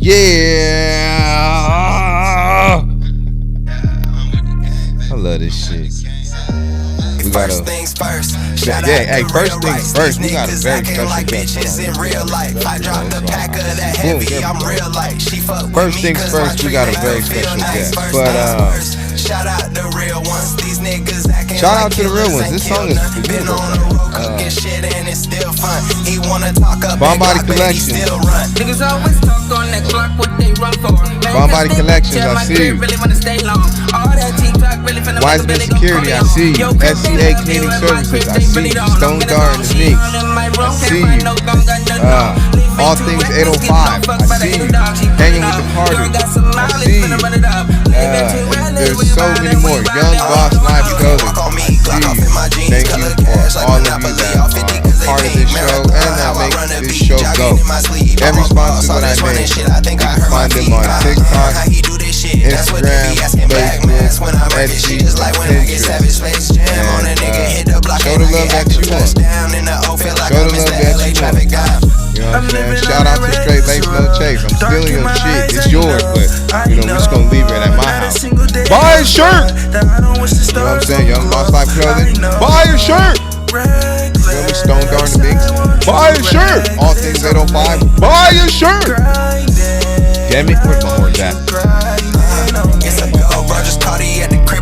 Yeah. I love this shit. We gotta, first things first. Hey, first things first. We got a very special guest. In real life, I dropped a pack of that heavy. I'm real like she fuck with First me things 'cause first, my we got a treat very ain't feel special nice. guest. First But things first. Shout out the real ones. These niggas acting shout out like to the real killers ones. This ain't song killed is none. for Been you. on the road cooking shit and it's still fun. He wanna talk up Bomb Body that Glock, but he Collection. still run. Niggas always talk on that clock, what they run for. Bomb Body Collections, I see you. Really wanna stay long. All that TikTok really finna Wiseman Security, I see you. SCA Cleaning Services, I see you. Stone Dart and the Mix, I see you. All Things 805, I see you. Hanging with the Carters, I see you. There's so many more. Young Boss Life Clothing, I see you. Thank you for all of you that are part of this show and that make this show go. Every sponsor that I name, you can find them on TikTok, Instagram, Facebook, Etsy, Pinterest, and show the love that you want. Show the love that you want. You know what I'm saying? Shout out to Straight Lace No Chase. I'm stealing your shit. It's yours, but you know, we're just gonna leave it at my house. Buy a shirt! You know what I'm saying? Young Boss Life Clothing. Buy a shirt! Feel me? Stone Darn the Mix. Buy a shirt! All Things 805. Buy a shirt! Damn it, where's my horns at?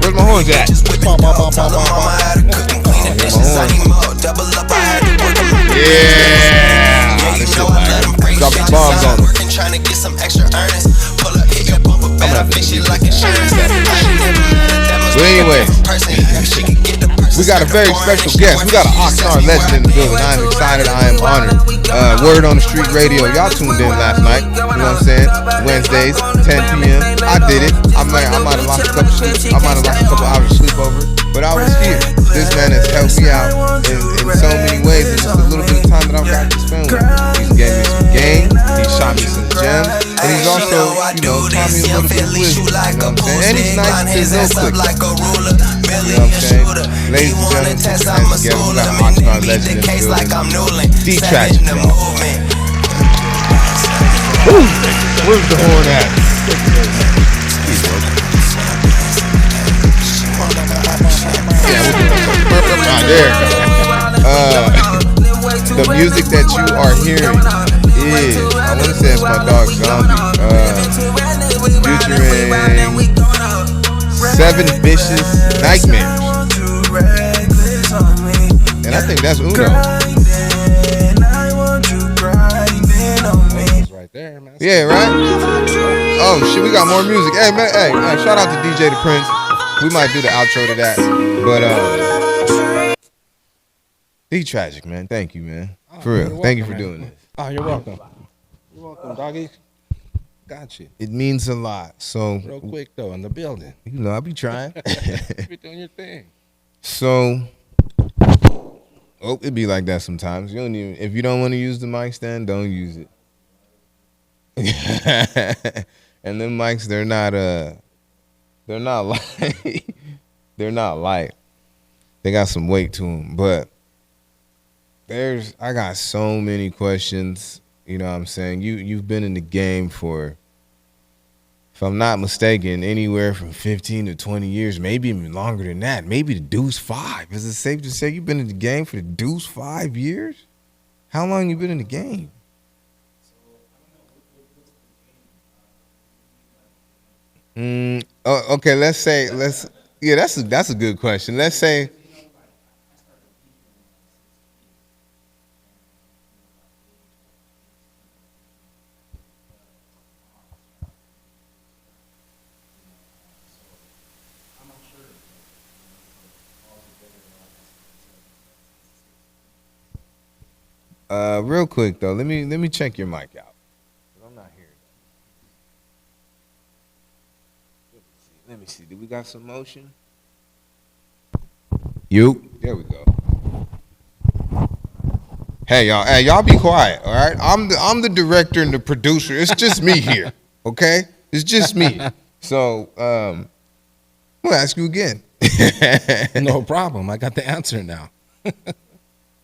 Where's my horns at? Yeah! This shit like dropping bombs on them. I'm gonna have to fix but anyway, we got a very special guest. We got an Oxnard legend in the building. I am excited. I am honored. Word on the Street Radio. Y'all tuned in last night. You know what I'm saying? Wednesdays, 10 p.m. I did it. I might have lost a couple sleep. I might have lost a couple hours of sleep over. But I was here. This man has helped me out in so many ways. In just a little bit of time that I've got to spend with him. He's gave me some game. He shot me some gems. And he's also, you know, taught me a little bit of wisdom. You know what I'm saying? And he's nice and real quick. You know what I'm saying? Ladies and gentlemen, put your hands together. We got Oxnard legend in the building. D-Tragic, y'all. Where's the horn at? Right there. The music that you are hearing is, I want to say it's my dog Zombie, featuring 7 Vicious Nightmares. And I think that's Uno. Right there, man. Yeah, right? Oh shit, we got more music. Hey man, hey, shout out to DJ the Prince. We might do the outro to that. But D-Tragic, man. Thank you, man. For real. Thank you for doing this. Oh, you're welcome. You're welcome, doggy. Gotcha. It means a lot. So Realquicctho in the building. you know, I'll be trying. You're doing your thing. So it be like that sometimes. You don't even, if you don't want to use the mic stand, don't use it. And them mics, they're not light. They're not light. They got some weight to them, but I got so many questions. You know what I'm saying? You've been in the game for, if I'm not mistaken, anywhere from 15 to 20 years, maybe even longer than that. Maybe the deuce 5. Is it safe to say you've been in the game for the deuce 5 years? How long you been in the game? Okay, that's a good question. Let's say real quick though, let me check your mic out. I'm not hearing it. Let me see. Do we got some motion? There we go. Hey y'all be quiet, all right? I'm the director and the producer. It's just me here, okay? It's just me. So I'm gonna ask you again. No problem. I got the answer now.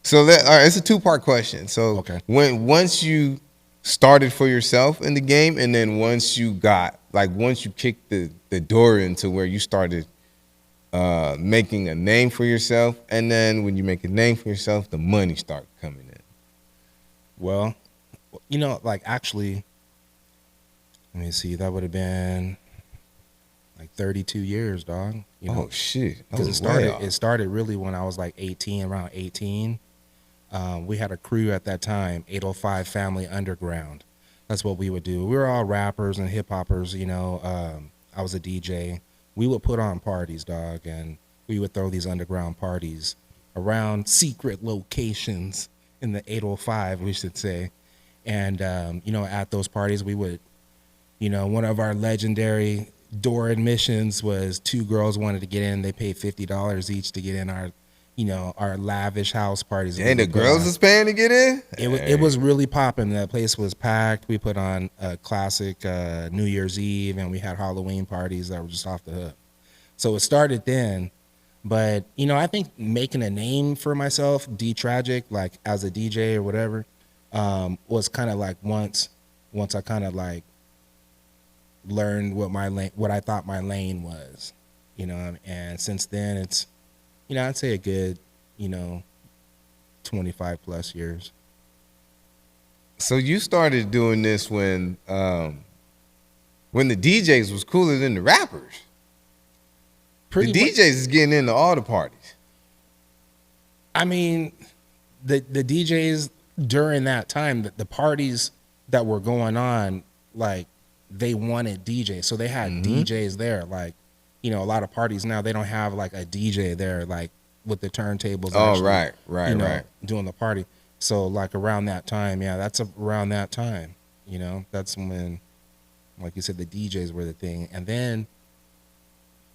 So all right, it's a 2-part question. So okay. once you started for yourself in the game, and then once you kicked the door into where you started making a name for yourself, and then when you make a name for yourself, the money started coming in? Well, like actually, let me see, that would have been like 32 years, dog. Oh shit! Because it started really when I was like 18, around 18. We had a crew at that time, 805 Family Underground. That's what we would do. We were all rappers and hip hoppers, I was a DJ. We would put on parties, dog, and we would throw these underground parties around secret locations in the 805, we should say. And, at those parties, we would, one of our legendary door admissions was 2 girls wanted to get in. They paid $50 each to get in our lavish house parties. And the girls was paying to get in? It was really popping. The place was packed. We put on a classic New Year's Eve, and we had Halloween parties that were just off the hook. So it started then. But, I think making a name for myself, D-Tragic, like as a DJ or whatever, was kind of like once I kind of like learned what I thought my lane was, and since then it's, I'd say a good, 25 plus years. So you started doing this when the DJs was cooler than the rappers. The DJs is getting into all the parties. I mean, the DJs during that time, the parties that were going on, like they wanted DJs. So they had DJs there. Like, a lot of parties now, they don't have like a DJ there, like with the turntables. Oh, right. Doing the party. So like around that time, that's around that time, that's when, like you said, the DJs were the thing. And then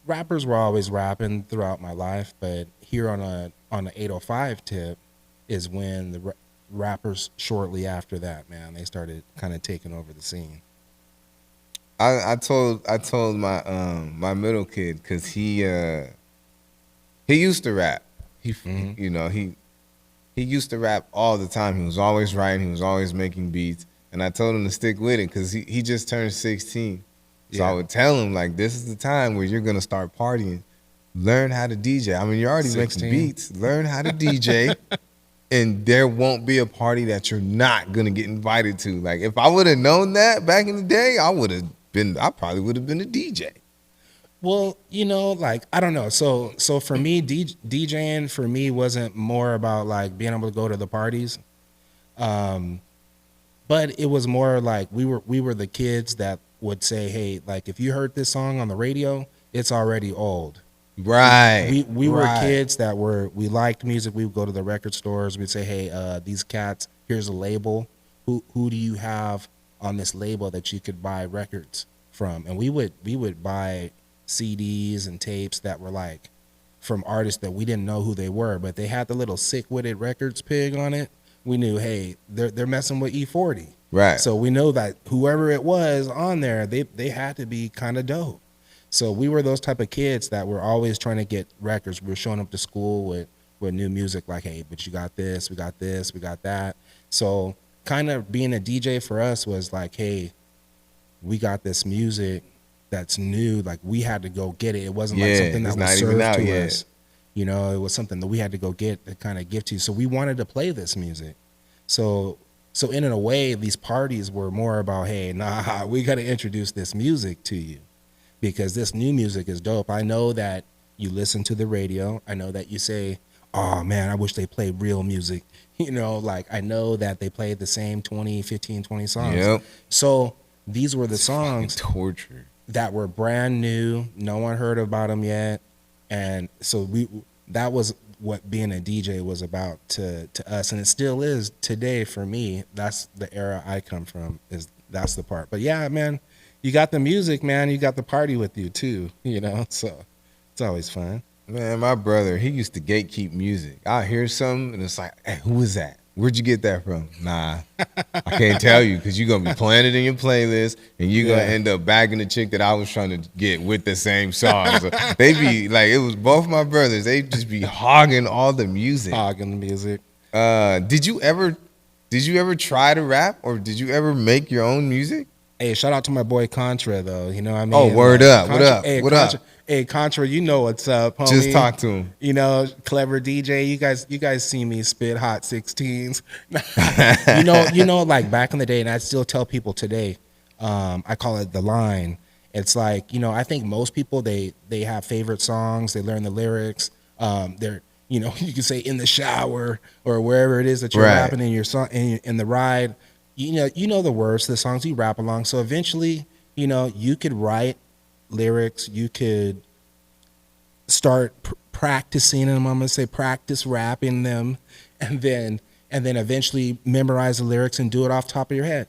rappers were always rapping throughout my life, but here on the 805 tip is when the rappers shortly after that, man, they started kind of taking over the scene. I told my middle kid, because he used to rap. He used to rap all the time. He was always writing. He was always making beats. And I told him to stick with it because he just turned 16. So I would tell him, like, this is the time where you're going to start partying. Learn how to DJ. I mean, you're already 16. Making beats. Learn how to DJ. And there won't be a party that you're not going to get invited to. Like, if I would have known that back in the day, I probably would have been a DJ. Well, like, I don't know. So for me, DJing for me wasn't more about like being able to go to the parties. But it was more like we were the kids that would say, hey, like if you heard this song on the radio, it's already old. Right. We were kids that we liked music. We would go to the record stores. We'd say, hey, these cats, here's a label. Who do you have on this label that you could buy records from? And we would buy CDs and tapes that were like from artists that we didn't know who they were, but they had the little Sick-Witted Records pig on it. We knew, hey, they're messing with E40. Right. So we know that whoever it was on there, they had to be kind of dope. So we were those type of kids that were always trying to get records. We were showing up to school with new music, like, hey, but you got this, we got this, we got that. So kind of being a DJ for us was like, hey, we got this music that's new. Like we had to go get it. It wasn't like something that was served to us. It was something that we had to go get to kind of give to you. So we wanted to play this music. So in a way, these parties were more about, hey, nah, we got to introduce this music to you because this new music is dope. I know that you listen to the radio. I know that you say, oh man, I wish they played real music. Like I know that they played the same 20, 15, 20 songs. Yep. So these were the songs torture that were brand new. No one heard about them yet. And so that was what being a DJ was about to us. And it still is today for me. That's the era I come from, that's the part. But yeah, man, you got the music, man. You got the party with you too, so it's always fun. Man, my brother, he used to gatekeep music. I hear something and it's like, hey, who is that? Where'd you get that from? Nah, I can't tell you because you're going to be playing it in your playlist and you're going to end up bagging the chick that I was trying to get with the same song. So they be like, it was both my brothers. They just be hogging all the music. Hogging the music. Did you ever Did you ever try to rap, or did you ever make your own music? Hey, shout out to my boy Contra though. You know what I mean? Oh, word up. What up? Hey, What up? Hey, Contra, you know what's up, homie. Just talk to him. You know, clever DJ. You guys see me spit hot 16s. you know, like back in the day, and I still tell people today, I call it the line. It's like, you know, I think most people they have favorite songs, they learn the lyrics. They're, you know, you can say in the shower or wherever it is that you're rapping in your song in the ride. You know the words to the songs, you rap along. So eventually, you know, you could write lyrics, you could start practicing them. I'm gonna say practice rapping them, and then eventually memorize the lyrics and do it off the top of your head.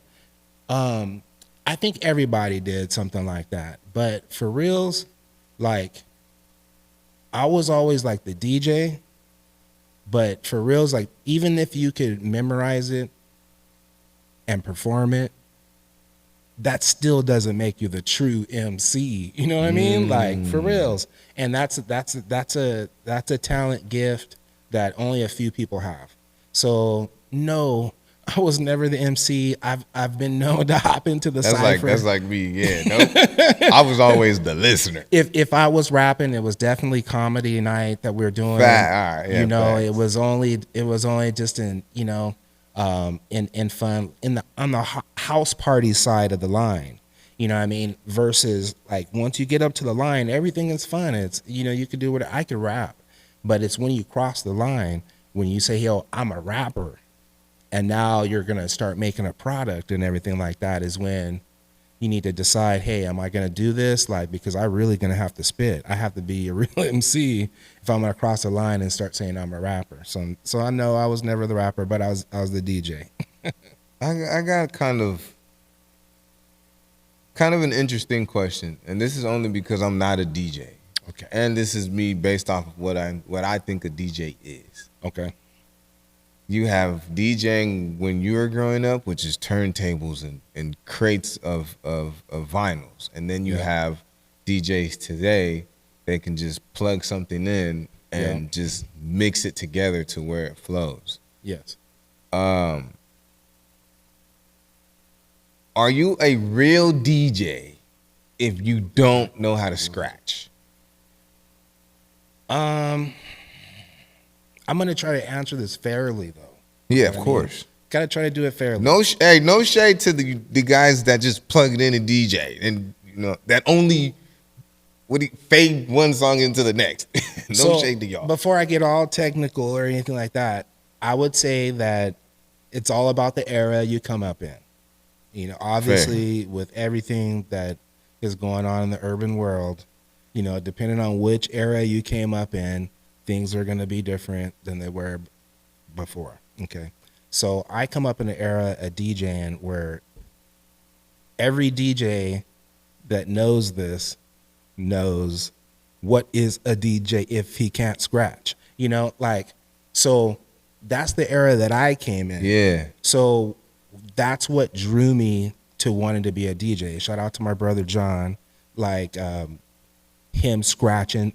I think everybody did something like that, but for reals, like I was always like the DJ, but for reals, like even if you could memorize it and perform it, that still doesn't make you the true MC. You know what I mean? Like for reals. And that's a talent gift that only a few people have. So no, I was never the MC. I've been known to hop into the cypher. That's like me. Yeah, no, I was always the listener. If I was rapping, it was definitely comedy night that we were doing. All right, yeah, you know, facts. it was only just in, you know, in fun on the house party side of the line, you know what I mean, versus like once you get up to the line, everything is fun. It's, you know, you could do what I could rap, but it's when you cross the line, when you say, yo, I'm a rapper, and now you're gonna start making a product and everything like that, is when you need to decide, hey, am I gonna do this? Like, because I really gonna have to spit. I have to be a real MC if I'm gonna cross the line and start saying I'm a rapper. So I know I was never the rapper, but I was the DJ. I got kind of an interesting question, and this is only because I'm not a DJ. Okay. And this is me based off of what I think a DJ is. Okay. You have DJing when you were growing up, which is turntables and crates of vinyls. And then you have DJs today that can just plug something in and just mix it together to where it flows. Yes. Are you a real DJ if you don't know how to scratch? I'm gonna try to answer this fairly though. Yeah, of course. Gotta try to do it fairly. No shade to the guys that just plug it in and DJ, and you know that only fade one song into the next. No shade to y'all. Before I get all technical or anything like that, I would say that it's all about the era you come up in. You know, obviously with everything that is going on in the urban world, you know, depending on which era you came up in, things are going to be different than they were before. Okay. So I come up in an era of DJing where every DJ that knows this knows what is a DJ if he can't scratch, you know, like, so that's the era that I came in. Yeah. So that's what drew me to wanting to be a DJ. Shout out to my brother John, like him scratching,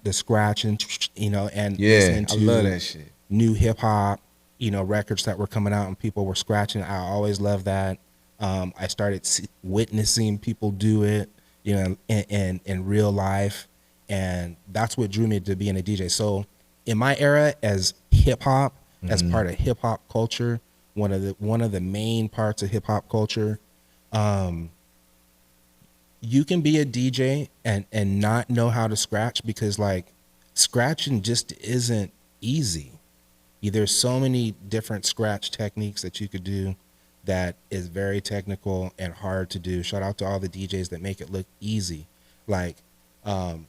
you know, and listening to I love that shit. New hip hop, you know, records that were coming out and people were scratching. I always loved that. I started witnessing people do it, you know, in real life, and that's what drew me to being a DJ. So in my era as hip hop, as part of hip hop culture, one of the main parts of hip hop culture, you can be a DJ and not know how to scratch, because like scratching just isn't easy. There's so many different scratch techniques that you could do that is very technical and hard to do. Shout out to all the DJs that make it look easy. Like, and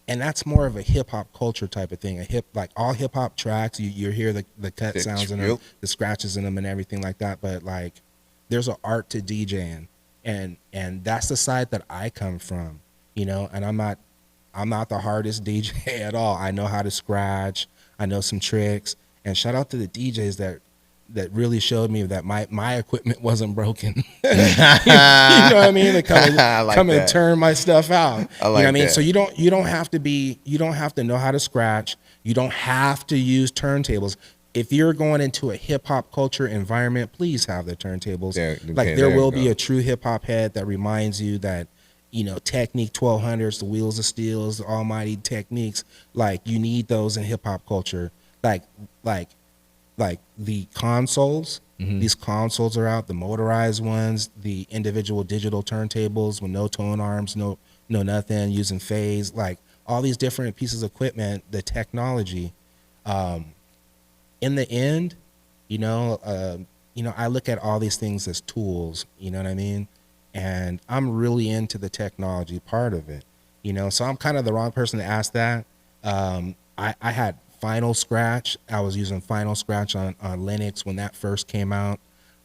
that's more of a hip hop culture type of thing. Like all hip hop tracks, you hear the cut sounds in them, the scratches in them and everything like that. But like, there's an art to DJing, and that's the side that I come from, you know. And I'm not the hardest DJ at all. I know how to scratch. I know some tricks. And shout out to the DJs that really showed me that my equipment wasn't broken. You know what I mean? They come and turn my stuff out. You know what I mean? So you don't have to know how to scratch. You don't have to use turntables. if you're going into a hip hop culture environment, please have the turntables. Like okay, there there will we be go. a true hip hop head that reminds you that, you know, Technique 1200s, the Wheels of Steels, the Almighty Techniques, like you need those in hip hop culture. Like like the consoles. These consoles are out, the motorized ones, the individual digital turntables with no tone arms, no nothing, using phase, like all these different pieces of equipment, the technology. In the end, you know, I look at all these things as tools, you know what I mean? And I'm really into the technology part of it, you know, so I'm kind of the wrong person to ask that. I had Final Scratch. I was using Final Scratch on Linux when that first came out.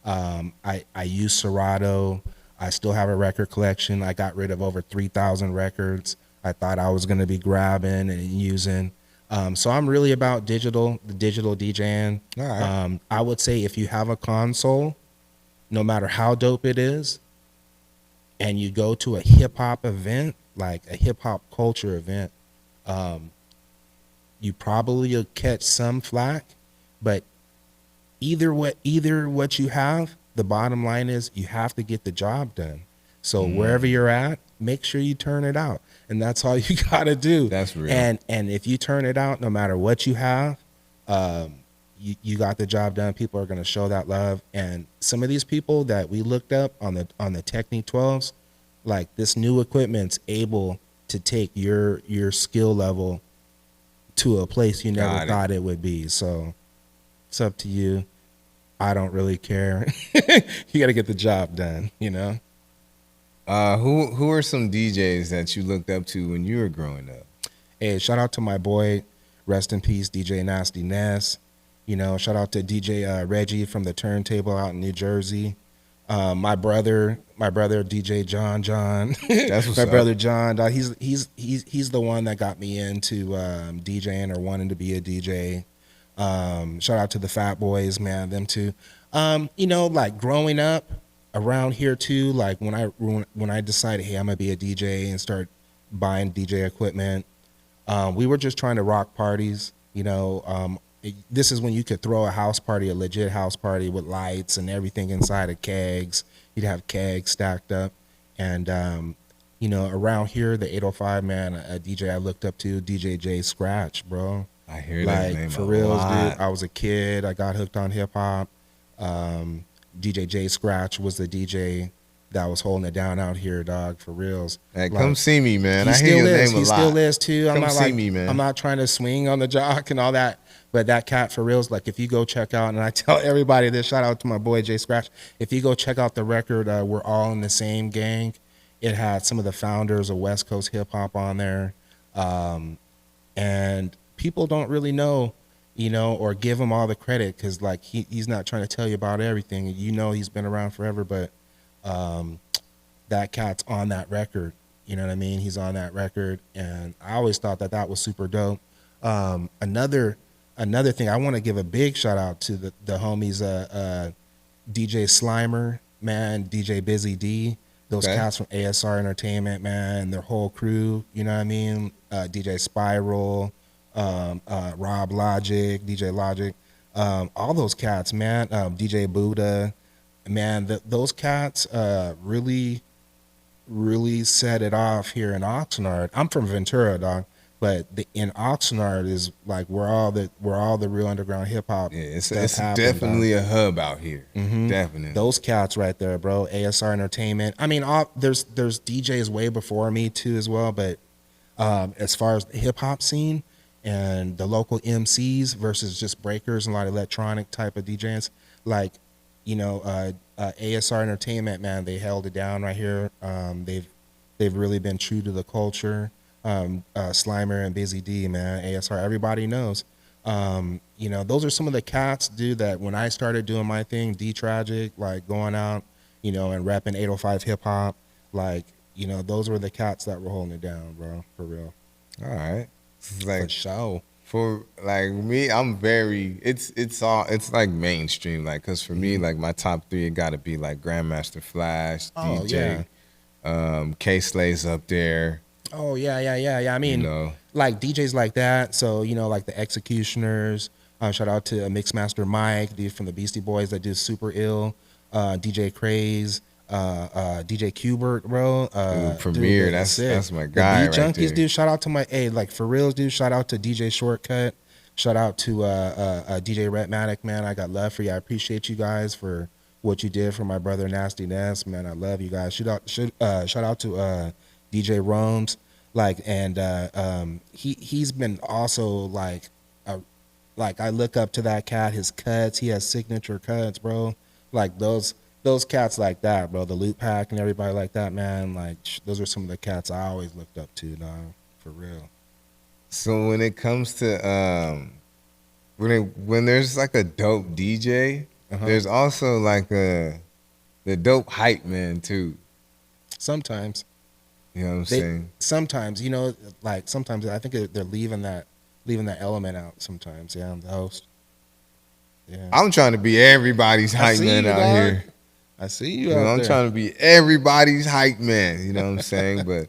I used Serato. I still have a record collection. I got rid of over 3,000 records I thought I was going to be grabbing and using. So I'm really about the digital DJing. All right. I would say if you have a console, no matter how dope it is, and you go to a hip hop event, like a hip hop culture event, you probably will catch some flack, but either what you have, the bottom line is you have to get the job done. So wherever you're at, make sure you turn it out, and that's all you gotta do. That's real. And if you turn it out, no matter what you have, you got the job done. People are gonna show that love. And some of these people that we looked up on the Technique 12s, like this new equipment's able to take your skill level to a place you never thought it would be. So it's up to you. I don't really care. You got to get the job done, you know? Who are some DJs that you looked up to when you were growing up? Hey, shout out to my boy, rest in peace, DJ Nasty Ness. You know, shout out to DJ Reggie from the Turntable out in New Jersey. My brother, DJ John. That's what's my up. brother John. He's the one that got me into DJing or wanting to be a DJ. Shout out to the Fat Boys, man, them too. You know, like growing up around here too, like when I decided, hey, I'm gonna be a DJ and start buying DJ equipment, we were just trying to rock parties, you know. This is when you could throw a house party, a legit house party with lights and everything inside of kegs. You'd have kegs stacked up. And, you know, around here, the 805, man, a DJ I looked up to, DJ J Scratch, bro. I hear that Like, name for a reals, lot. dude. I was a kid. I got hooked on hip hop. DJ J Scratch was the DJ that was holding it down out here, dog, for reals. Hey, Like, come see me, man. he I hear still your is. name a He lot. still is too. I'm Come not see like me, man. I'm not trying to swing on the jock and all that. But that cat for reals, like if you go check out, and I tell everybody this, shout out to my boy Jay Scratch. If you go check out the record, We're All in the Same Gang, it had some of the founders of West Coast hip hop on there. And people don't really know, you know, or give him all the credit because like he's not trying to tell you about everything. You know, he's been around forever, but that cat's on that record. You know what I mean? He's on that record, and I always thought that was super dope. Another thing, I want to give a big shout out to the homies, DJ Slimer, man, DJ Busy D, those cats from ASR Entertainment, man, and their whole crew. You know what I mean? DJ Spiral, Rob Logic, DJ Logic, all those cats, man. DJ Buddha, man, those cats really set it off here in Oxnard. I'm from Ventura, dog, but in Oxnard is like where all the real underground hip hop. Yeah, it's happen, definitely dog. a hub out here. Definitely. Those cats right there, bro. ASR Entertainment. I mean, there's DJs way before me too as well, but as far as the hip hop scene and the local MCs versus just breakers and a lot of electronic type of DJs, like, you know, ASR Entertainment, man, they held it down right here. They've really been true to the culture. Slimer and Busy D, man, ASR, everybody knows. You know, those are some of the cats, dude, that when I started doing my thing, D-Tragic, like going out, you know, and repping 805 hip hop, like, you know, those were the cats that were holding it down, bro, for real. All right. Like, For sure. For like me, I'm very it's like mainstream, like, because for me, like my top three, it got to be like Grandmaster Flash, Oh, DJ, K Slay's up there. Oh yeah. I mean, You know. like DJs like that. So, you know, like the Executioners, Shout out to Mixmaster Mike, dude from the Beastie Boys that did Super Ill, DJ Craze, DJ Qbert, bro. Dude, Dude, Premier, that's sick. that's my The guy Beat right Junkies, there. dude. Shout out to my like for reals, dude. Shout out to DJ Shortcut. Shout out to DJ Retmatic, man. I got love for you. I appreciate you guys for what you did for my brother Nasty Ness, man. I love you guys. Shout out to DJ Rome's, like, and he's been also like I look up to that cat. His cuts, he has signature cuts, bro. Like those cats like that, bro. The Loot Pack and everybody like that, man. Like those are some of the cats I always looked up to, dog, for real. So when it comes to when there's like a dope DJ, there's also like the dope hype man too. Sometimes, You know what I'm saying? sometimes, like sometimes I think they're leaving that element out. Sometimes, yeah, the host. Yeah, I'm trying to be everybody's I hype see man you, out dog. here. I see you You know, out I'm there. trying to be everybody's hype man. You know what I'm saying? But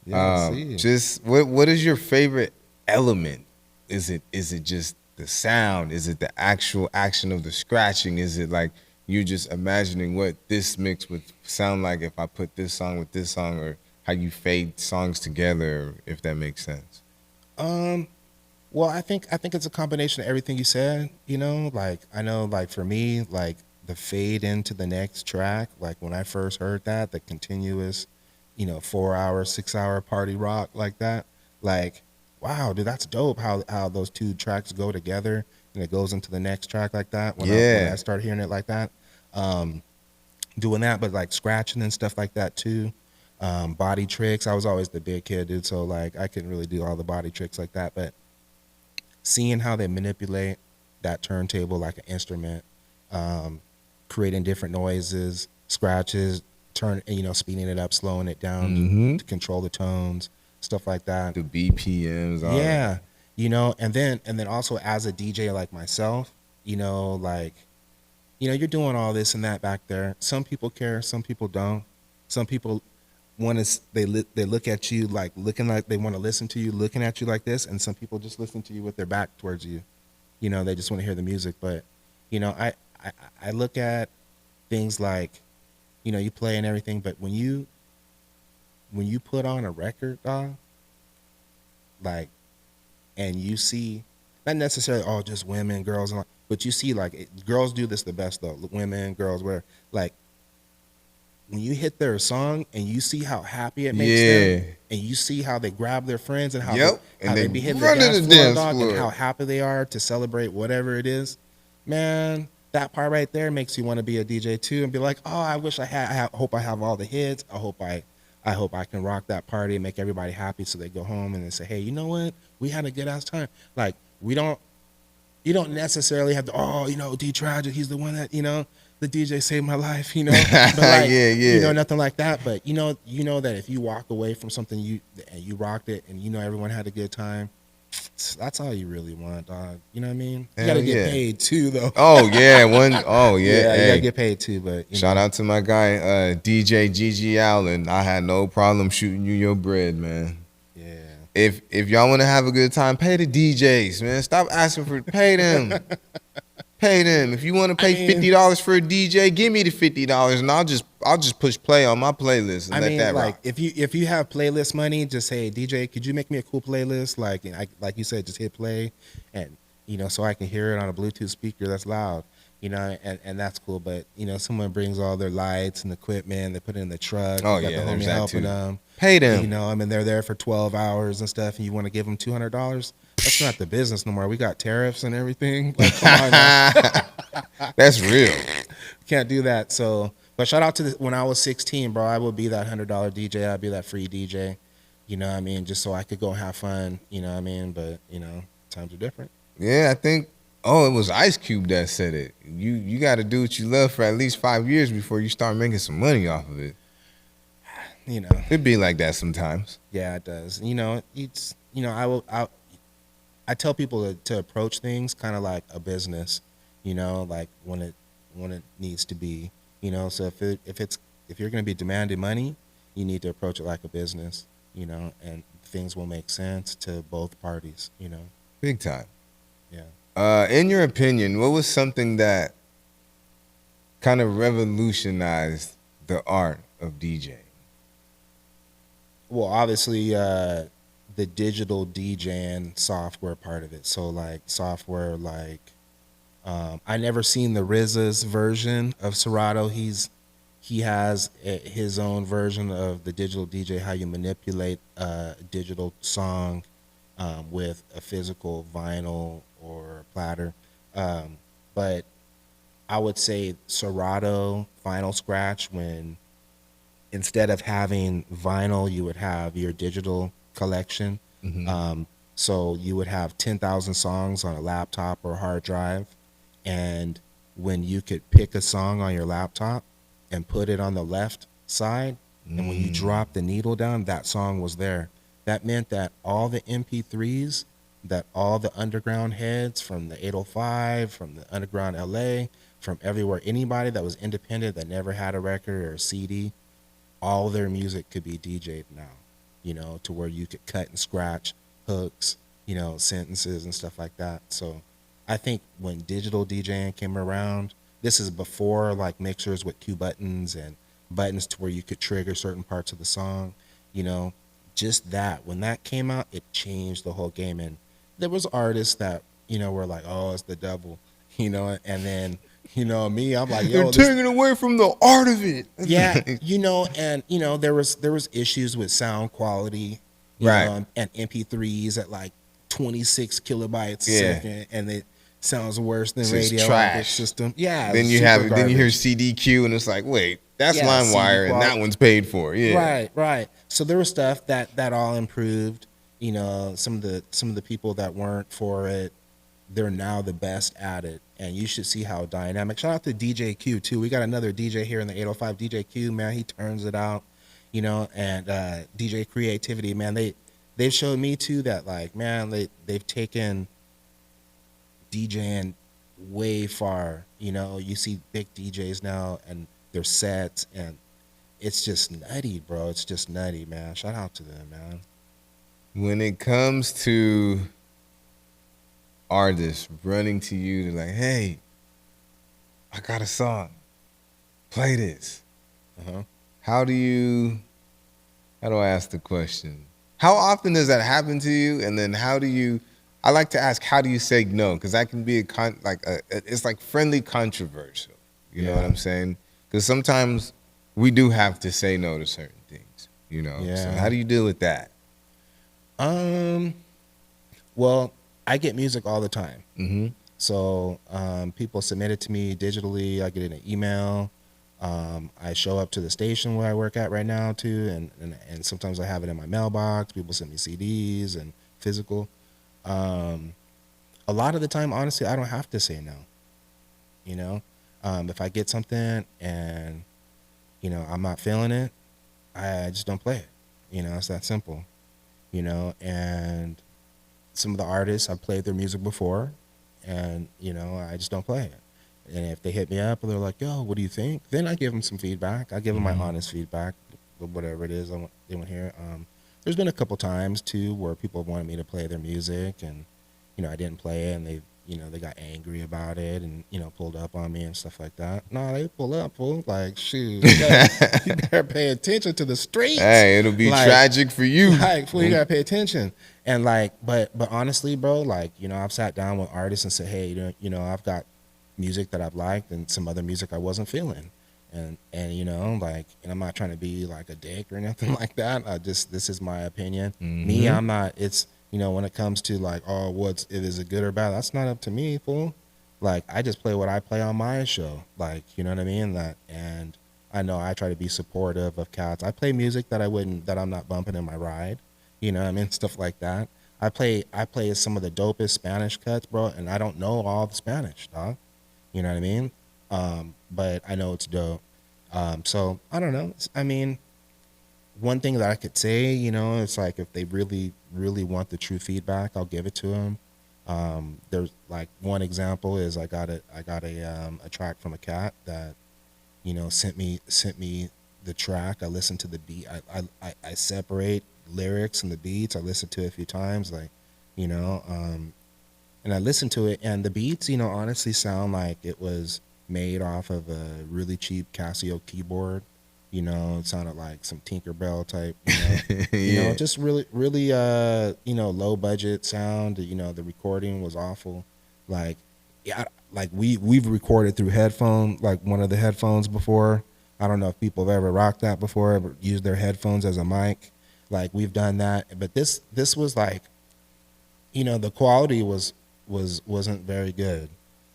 Yeah, I see you. just what is your favorite element? Is it just the sound? Is it the actual action of the scratching? Is it like you just imagining what this mix would sound like if I put this song with this song, or how you fade songs together, if that makes sense? Well, I think it's a combination of everything you said. Like I know, like for me, like the fade into the next track. Like when I first heard that, the continuous, 4 hour, 6 hour party rock like that. Like, wow, dude, that's dope. How those two tracks go together and it goes into the next track like that. When I start hearing it like that, doing that, but like scratching and stuff like that too. Body tricks. I was always the big kid, dude. So like I couldn't really do all the body tricks like that, but seeing how they manipulate that turntable like an instrument, creating different noises, scratches, speeding it up, slowing it down to control the tones, stuff like that. The BPMs. All Yeah, and then also as a DJ like myself, like, you're doing all this and that back there. Some people care, some people don't. Some people they look at you like looking like they want to listen to you, looking at you like this, and some people just listen to you with their back towards you. They just want to hear the music. But I look at things like, you play and everything, but when you put on a record, dog, like, and you see not necessarily all just women, girls, and all, but you see like girls do this the best though. Women, girls, where like, when you hit their song and you see how happy it makes them, and you see how they grab their friends and how they be hitting the dance floor, and how happy they are to celebrate whatever it is, man, that part right there makes you want to be a DJ too and be like, oh, I wish I hope I have all the hits. I hope I can rock that party and make everybody happy, so they go home and they say, hey, you know what? We had a good ass time. Like, you don't necessarily have to, D Tragic, he's the one that, the DJ saved my life, but like, nothing like that. But you know that if you walk away from something and you rocked it and everyone had a good time, that's all you really want, dog. You know what I mean? You gotta get paid too, though. Oh yeah, you gotta get paid too. But shout out to my guy DJ GG Allen. I had no problem shooting you your bread, man. Yeah. If y'all want to have a good time, pay the DJs, man. Stop asking for pay them. Pay them. If you want to pay $50 for a DJ, give me the $50, and I'll just push play on my playlist and let that rock. If you have playlist money, just say, DJ, could you make me a cool playlist? Like you said, just hit play, and so I can hear it on a Bluetooth speaker that's loud. And that's cool. But someone brings all their lights and equipment, they put it in the truck. Oh got yeah, the there's homie that helping too. them. Pay them. They're there for 12 hours and stuff, and you want to give them $200? That's not the business no more. We got tariffs and everything. Like, come on now. That's real. Can't do that. So, but shout out to when I was 16, bro. I would be that $100 DJ. I'd be that free DJ. You know what I mean? Just so I could go and have fun. You know what I mean? But times are different. Yeah, I think. Oh, it was Ice Cube that said it. You got to do what you love for at least 5 years before you start making some money off of it. It'd be like that sometimes. Yeah, it does. It's I tell people to approach things kind of like a business. Like when it needs to be. So if you're going to be demanding money, you need to approach it like a business. And things will make sense to both parties. Big time. Yeah. In your opinion, what was something that kind of revolutionized the art of DJing? Well, obviously, the digital DJing software part of it. So like software like I never seen the RZA's version of Serato. He has his own version of the digital DJ, how you manipulate a digital song with a physical vinyl or platter. But I would say Serato Final Scratch, when instead of having vinyl, you would have your digital collection. So you would have 10,000 songs on a laptop or hard drive. And when you could pick a song on your laptop and put it on the left side, and when you drop the needle down, that song was there. That meant that all the MP3s, that all the underground heads from the 805, from the underground LA, from everywhere, anybody that was independent that never had a record or a CD, all their music could be DJ'd now, to where you could cut and scratch hooks, sentences and stuff like that. So I think when digital DJing came around, this is before like mixers with cue buttons and buttons to where you could trigger certain parts of the song, just that. When that came out, it changed the whole game. And there was artists that, were like, oh, it's the devil, and then, me, I'm like, yo, They're taking away from the art of it. yeah, and there was issues with sound quality, Right. And MP3s at like 26 kilobytes a Yeah. second, and it sounds worse than So it's radio trash. system. Yeah, Then you super have then you hear garbage. CDQ and it's like, wait, that's Yeah, LimeWire CD and that one's paid for. Yeah. Right. So there was stuff that all improved. Some of the people that weren't for it, they're now the best at it, and you should see how dynamic. Shout out to DJ Q too. We got another DJ here in the 805. DJ Q, man, he turns it out. And DJ Creativity, man, they've showed me too that like, man, they've taken DJing way far. You see big DJs now and their sets, and it's just nutty, bro. It's just nutty, man. Shout out to them, man. When it comes to artists running to you to like, hey, I got a song, play this. How do I ask the question? How often does that happen to you? And then I like to ask, how do you say no? Because that can be it's like friendly controversial. You know what I'm saying? Because sometimes we do have to say no to certain things, Yeah. So how do you deal with that? Well, I get music all the time. Mm-hmm. So people submit it to me digitally. I get it in an email. I show up to the station where I work at right now too, and sometimes I have it in my mailbox. People send me CDs and physical. A lot of the time, honestly, I don't have to say no. If I get something and I'm not feeling it, I just don't play it. It's that simple. And some of the artists, I've played their music before, and I just don't play it. And if they hit me up and they're like, yo, what do you think? Then I give them some feedback. I give them my honest feedback, whatever it is they want to hear. There's been a couple times too where people wanted me to play their music, and I didn't play it, and they got angry about it, and pulled up on me and stuff like that. No, they pull up, fool. Like, shoot, you better pay attention to the streets. Hey, it'll be tragic for you. Like, fool, you gotta pay attention. And like, but honestly, bro, like, I've sat down with artists and said, hey, I've got music that I've liked and some other music I wasn't feeling. And and I'm not trying to be like a dick or nothing like that. This is my opinion. Me, I'm not, it's, when it comes to like, oh, is it good or bad? That's not up to me, fool. Like, I just play what I play on my show. Like, you know what I mean? And I know I try to be supportive of cats. I play music that I'm not bumping in my ride. Stuff like that. I play some of the dopest Spanish cuts, bro, and I don't know all the Spanish, dog. You know what I mean? But I know it's dope. So I don't know. One thing that I could say, it's like if they really, really want the true feedback, I'll give it to them. There's like one example is I got a track from a cat that, sent me the track. I listened to the beat. I separate lyrics and the beats. I listened to it a few times, and I listened to it, and the beats, you know, honestly sound like it was made off of a really cheap Casio keyboard. You know, it sounded like some Tinkerbell type, Yeah. just really, really, low budget sound. You know, the recording was awful. Like, yeah, like we've recorded through headphone, like one of the headphones before. I don't know if people have ever rocked that before, ever used their headphones as a mic. Like we've done that, but this was like, the quality wasn't very good.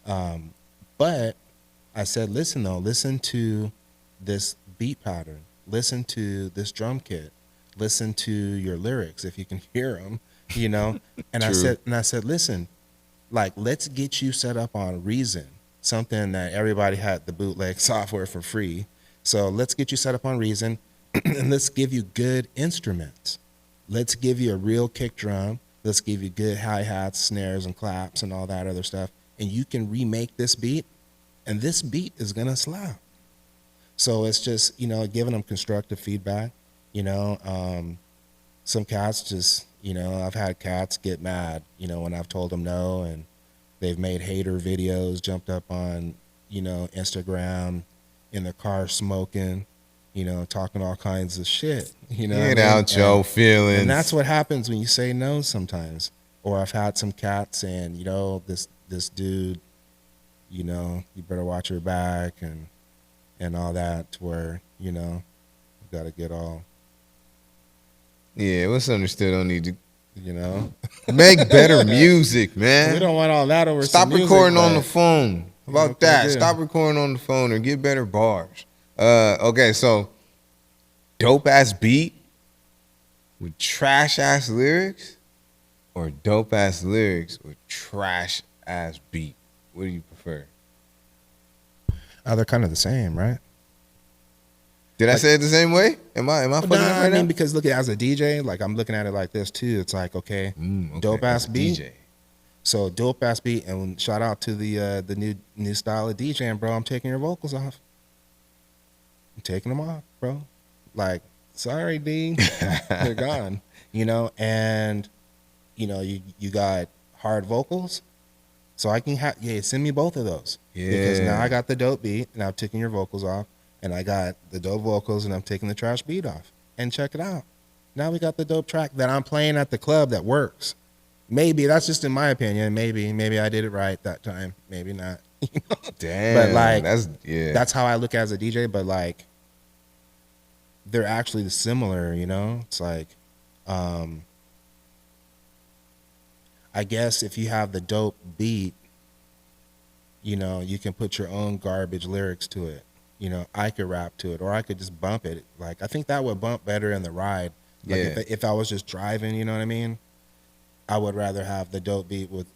But I said, listen though, listen to this beat pattern, listen to this drum kit, listen to your lyrics if you can hear them, And True. I said, listen, like let's get you set up on Reason, something that everybody had the bootleg software for free. So let's get you set up on Reason, and let's give you good instruments. Let's give you a real kick drum. Let's give you good hi-hats, snares, and claps, and all that other stuff. And you can remake this beat, and this beat is gonna slap. So it's just, giving them constructive feedback. Some cats just, I've had cats get mad, when I've told them no, and they've made hater videos, jumped up on, Instagram in the car smoking, talking all kinds of shit. Get out your feelings. And that's what happens when you say no sometimes. Or I've had some cats saying, this dude, you better watch your back and all that, to where, you got to get all. Yeah, what's understood don't need to Make better music, man. We don't want all that over. Stop some recording music, on the phone. How about that? Stop recording on the phone or get better bars. Okay, so dope ass beat with trash ass lyrics, or dope ass lyrics with trash ass beat. What do you prefer? They're kind of the same, right? Did I say it the same way? Am I fucking up right now? Because look, as a DJ, like I'm looking at it like this too. It's like, okay, dope ass beat. DJ. So dope ass beat, and shout out to the new style of DJing, bro. I'm taking your vocals off. I'm taking them off, bro. Like, sorry, D, they're gone. And you got hard vocals, so I can send me both of those. Yeah. Because now I got the dope beat, and I'm taking your vocals off. And I got the dope vocals, and I'm taking the trash beat off. And check it out. Now we got the dope track that I'm playing at the club that works. Maybe that's just in my opinion. Maybe I did it right that time. Maybe not. Damn. But like that's how I look as a DJ. But like, they're actually similar. It's like, I guess if you have the dope beat, you can put your own garbage lyrics to it. I could rap to it, or I could just bump it. Like, I think that would bump better in the ride. Like, if I was just driving, you know what I mean? I would rather have the dope beat with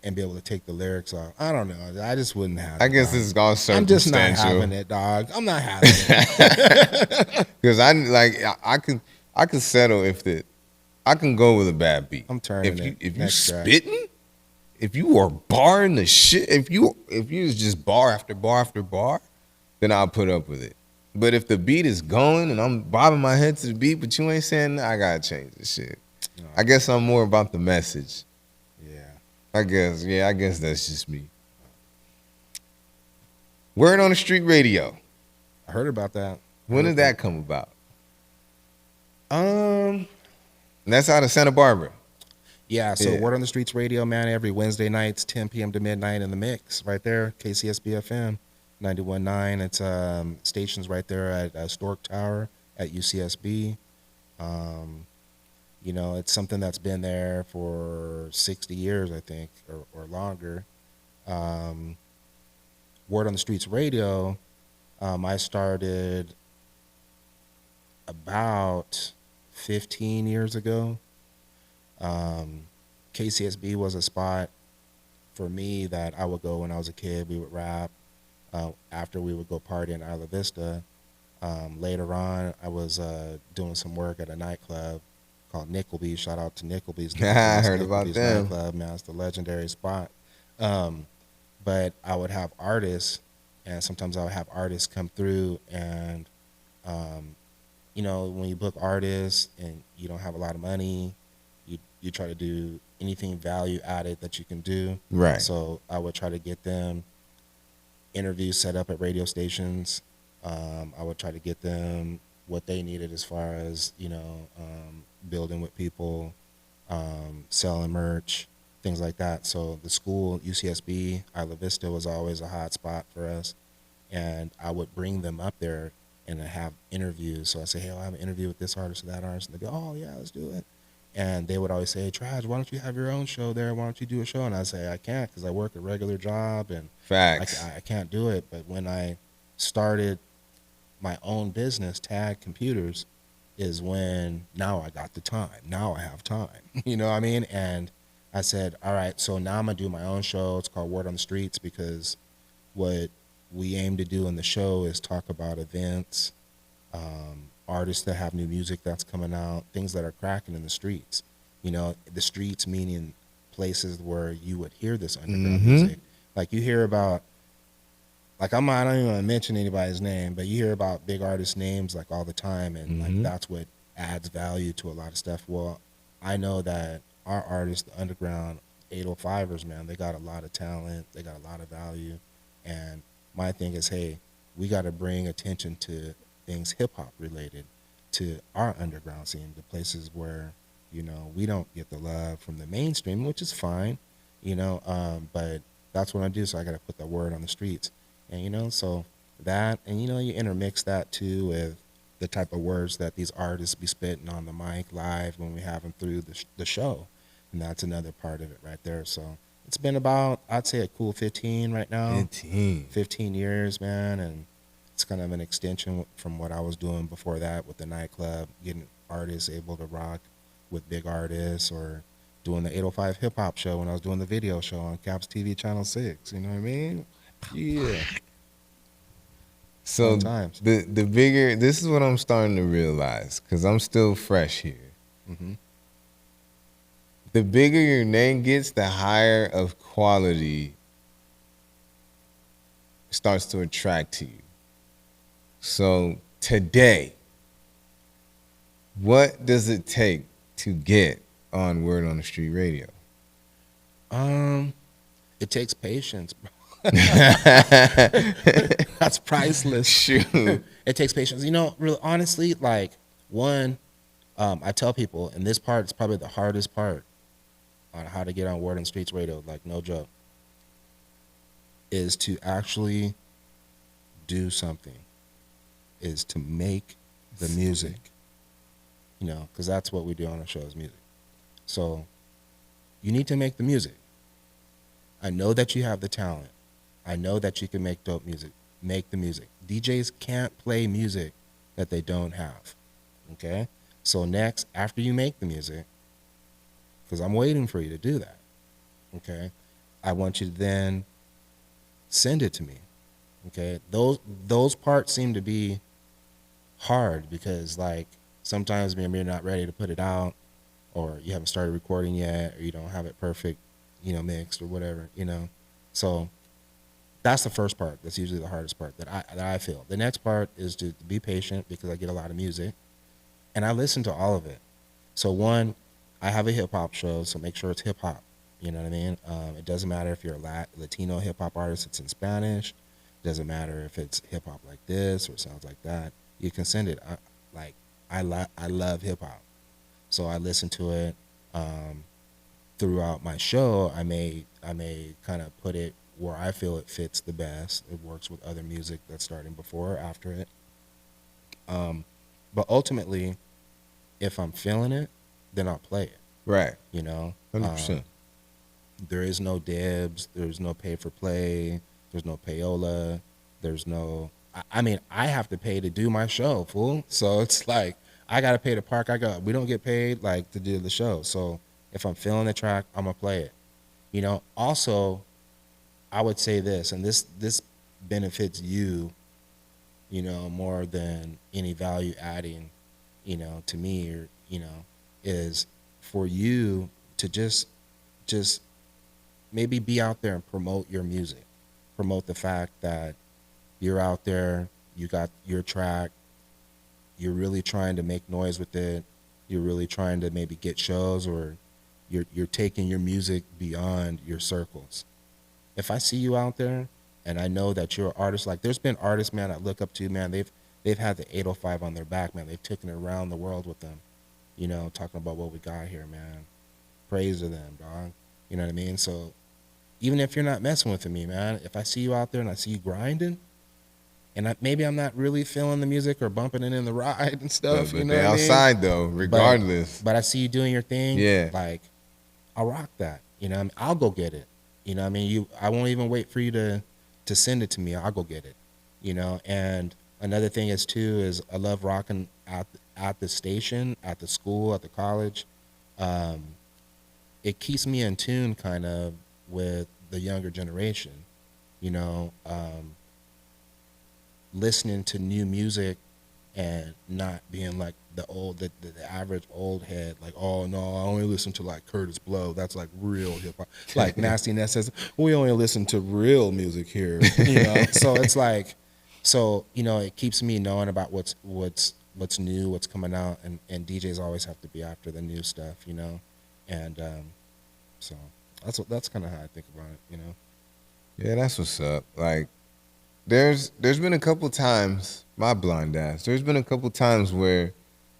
and be able to take the lyrics off. I don't know. I just wouldn't have it. I guess this is all circumstantial. I'm just not having it, dog. I'm not having it. Because I can settle I can go with a bad beat. I'm turning if you spitting, if you are barring the shit, if you was just bar after bar after bar, then I'll put up with it. But if the beat is going and I'm bobbing my head to the beat, but you ain't saying that, I gotta change the shit. No. I guess I'm more about the message. Yeah. I guess that's just me. Word on the Street Radio. I heard about that. When did that come about? That's out of Santa Barbara. Yeah, so Word on the Streets Radio, man, every Wednesday nights, 10 p.m. to midnight in the mix, right there, KCSB FM. 91.9. It's stations right there at Stork Tower at UCSB. It's something that's been there for 60 years, I think, or longer. Word on the Streets Radio, I started about 15 years ago. KCSB was a spot for me that I would go when I was a kid. We would rap. After we would go party in Isla Vista. Later on, I was doing some work at a nightclub called Nickelby's. Shout out to Nickelby's. I heard about them. Nightclub, man, it's the legendary spot. But I would have artists, and sometimes I would have artists come through, and when you book artists and you don't have a lot of money, you try to do anything value added that you can do. Right. So I would try to get them interviews set up at radio stations. I would try to get them what they needed as far as, building with people, selling merch, things like that. So the school, UCSB, Isla Vista, was always a hot spot for us. And I would bring them up there and have interviews. So I say, hey, I have an interview with this artist or that artist. And they'd be, oh, yeah, let's do it. And they would always say, hey, Trash, why don't you have your own show there? Why don't you do a show? And I say, I can't because I work a regular job and Facts. I can't do it. But when I started my own business, Tag Computers, is when now I got the time. Now I have time. You know what I mean? And I said, all right, so now I'm going to do my own show. It's called Word on the Streets because what we aim to do in the show is talk about events, artists that have new music that's coming out, things that are cracking in the streets. The streets meaning places where you would hear this underground music. Like you hear about, like I don't even want to mention anybody's name, but you hear about big artists' names like all the time, and like that's what adds value to a lot of stuff. Well, I know that our artists, the underground 805ers, man, they got a lot of talent, they got a lot of value, and my thing is, hey, we got to bring attention to things hip hop related to our underground scene, the places where we don't get the love from the mainstream, which is fine, but that's what I do. So I got to put the word on the streets. And, so that, and, you intermix that too with the type of words that these artists be spitting on the mic live when we have them through the show. And that's another part of it right there. So it's been about, I'd say a cool 15 right now. 15 years, man. And it's kind of an extension from what I was doing before that with the nightclub, getting artists able to rock with big artists, or doing the 805 hip hop show when I was doing the video show on Caps TV Channel 6. You know what I mean? Yeah. So the bigger, this is what I'm starting to realize, because I'm still fresh here. The bigger your name gets, the higher of quality starts to attract to you. So today, what does it take to get on Word on the Street Radio? It takes patience, bro. That's priceless. Shoot. It takes patience. Really, honestly, like one, I tell people, and this part is probably the hardest part on how to get on Word on the Streets Radio, like no joke, is to actually do something, is to make the music, because that's what we do on our show is music. So you need to make the music. I know that you have the talent. I know that you can make dope music. Make the music. DJs can't play music that they don't have. Okay? So next, after you make the music, because I'm waiting for you to do that, okay, I want you to then send it to me. Okay? Those parts seem to be hard because, like, sometimes maybe you're not ready to put it out, or you haven't started recording yet, or you don't have it perfect, mixed or whatever, So that's the first part. That's usually the hardest part that I feel. The next part is to be patient because I get a lot of music, and I listen to all of it. So one, I have a hip hop show, so make sure it's hip hop. You know what I mean? It doesn't matter if you're a Latino hip hop artist, it's in Spanish. It doesn't matter if it's hip hop like this or sounds like that. You can send it. I love hip hop, so I listen to it. Throughout my show, I may kind of put it where I feel it fits the best. It works with other music that's starting before or after it. But ultimately, if I'm feeling it, then I'll play it. Right. 100%. There is no dibs. There's no pay for play. There's no payola. There's no. I mean, I have to pay to do my show, fool. So it's like I gotta pay to park. We don't get paid like to do the show. So if I'm feeling the track, I'm gonna play it. Also, I would say this, and this benefits you, more than any value adding, to me, or is for you to just maybe be out there and promote your music, promote the fact that you're out there, you got your track, you're really trying to make noise with it, you're really trying to maybe get shows, or you're taking your music beyond your circles. If I see you out there and I know that you're an artist, like there's been artists, man, I look up to, man, they've had the 805 on their back, man. They've taken it around the world with them, you know, talking about what we got here, man. Praise to them, dog. You know what I mean? So even if you're not messing with me, man, if I see you out there and I see you grinding, and maybe I'm not really feeling the music or bumping it in the ride and stuff, But you know they what I mean? outside though, regardless. But I see you doing your thing. Yeah. Like, I'll rock that. You know what I mean? I'll go get it. You know what I mean? I won't even wait for you to send it to me. I'll go get it. You know? And another thing is too is I love rocking at the station, at the school, at the college. It keeps me in tune kind of with the younger generation, you know, listening to new music and not being like the average old head, like, oh no, I only listen to like Curtis Blow. That's like real hip hop. Like Nasty Ness says, we only listen to real music here, you know. So it's like, so you know, it keeps me knowing about what's new, what's coming out, and DJs always have to be after the new stuff, you know, and so that's kind of how I think about it, you know. Yeah, that's what's up. Like, there's been a couple times, my blind ass, there's been a couple times where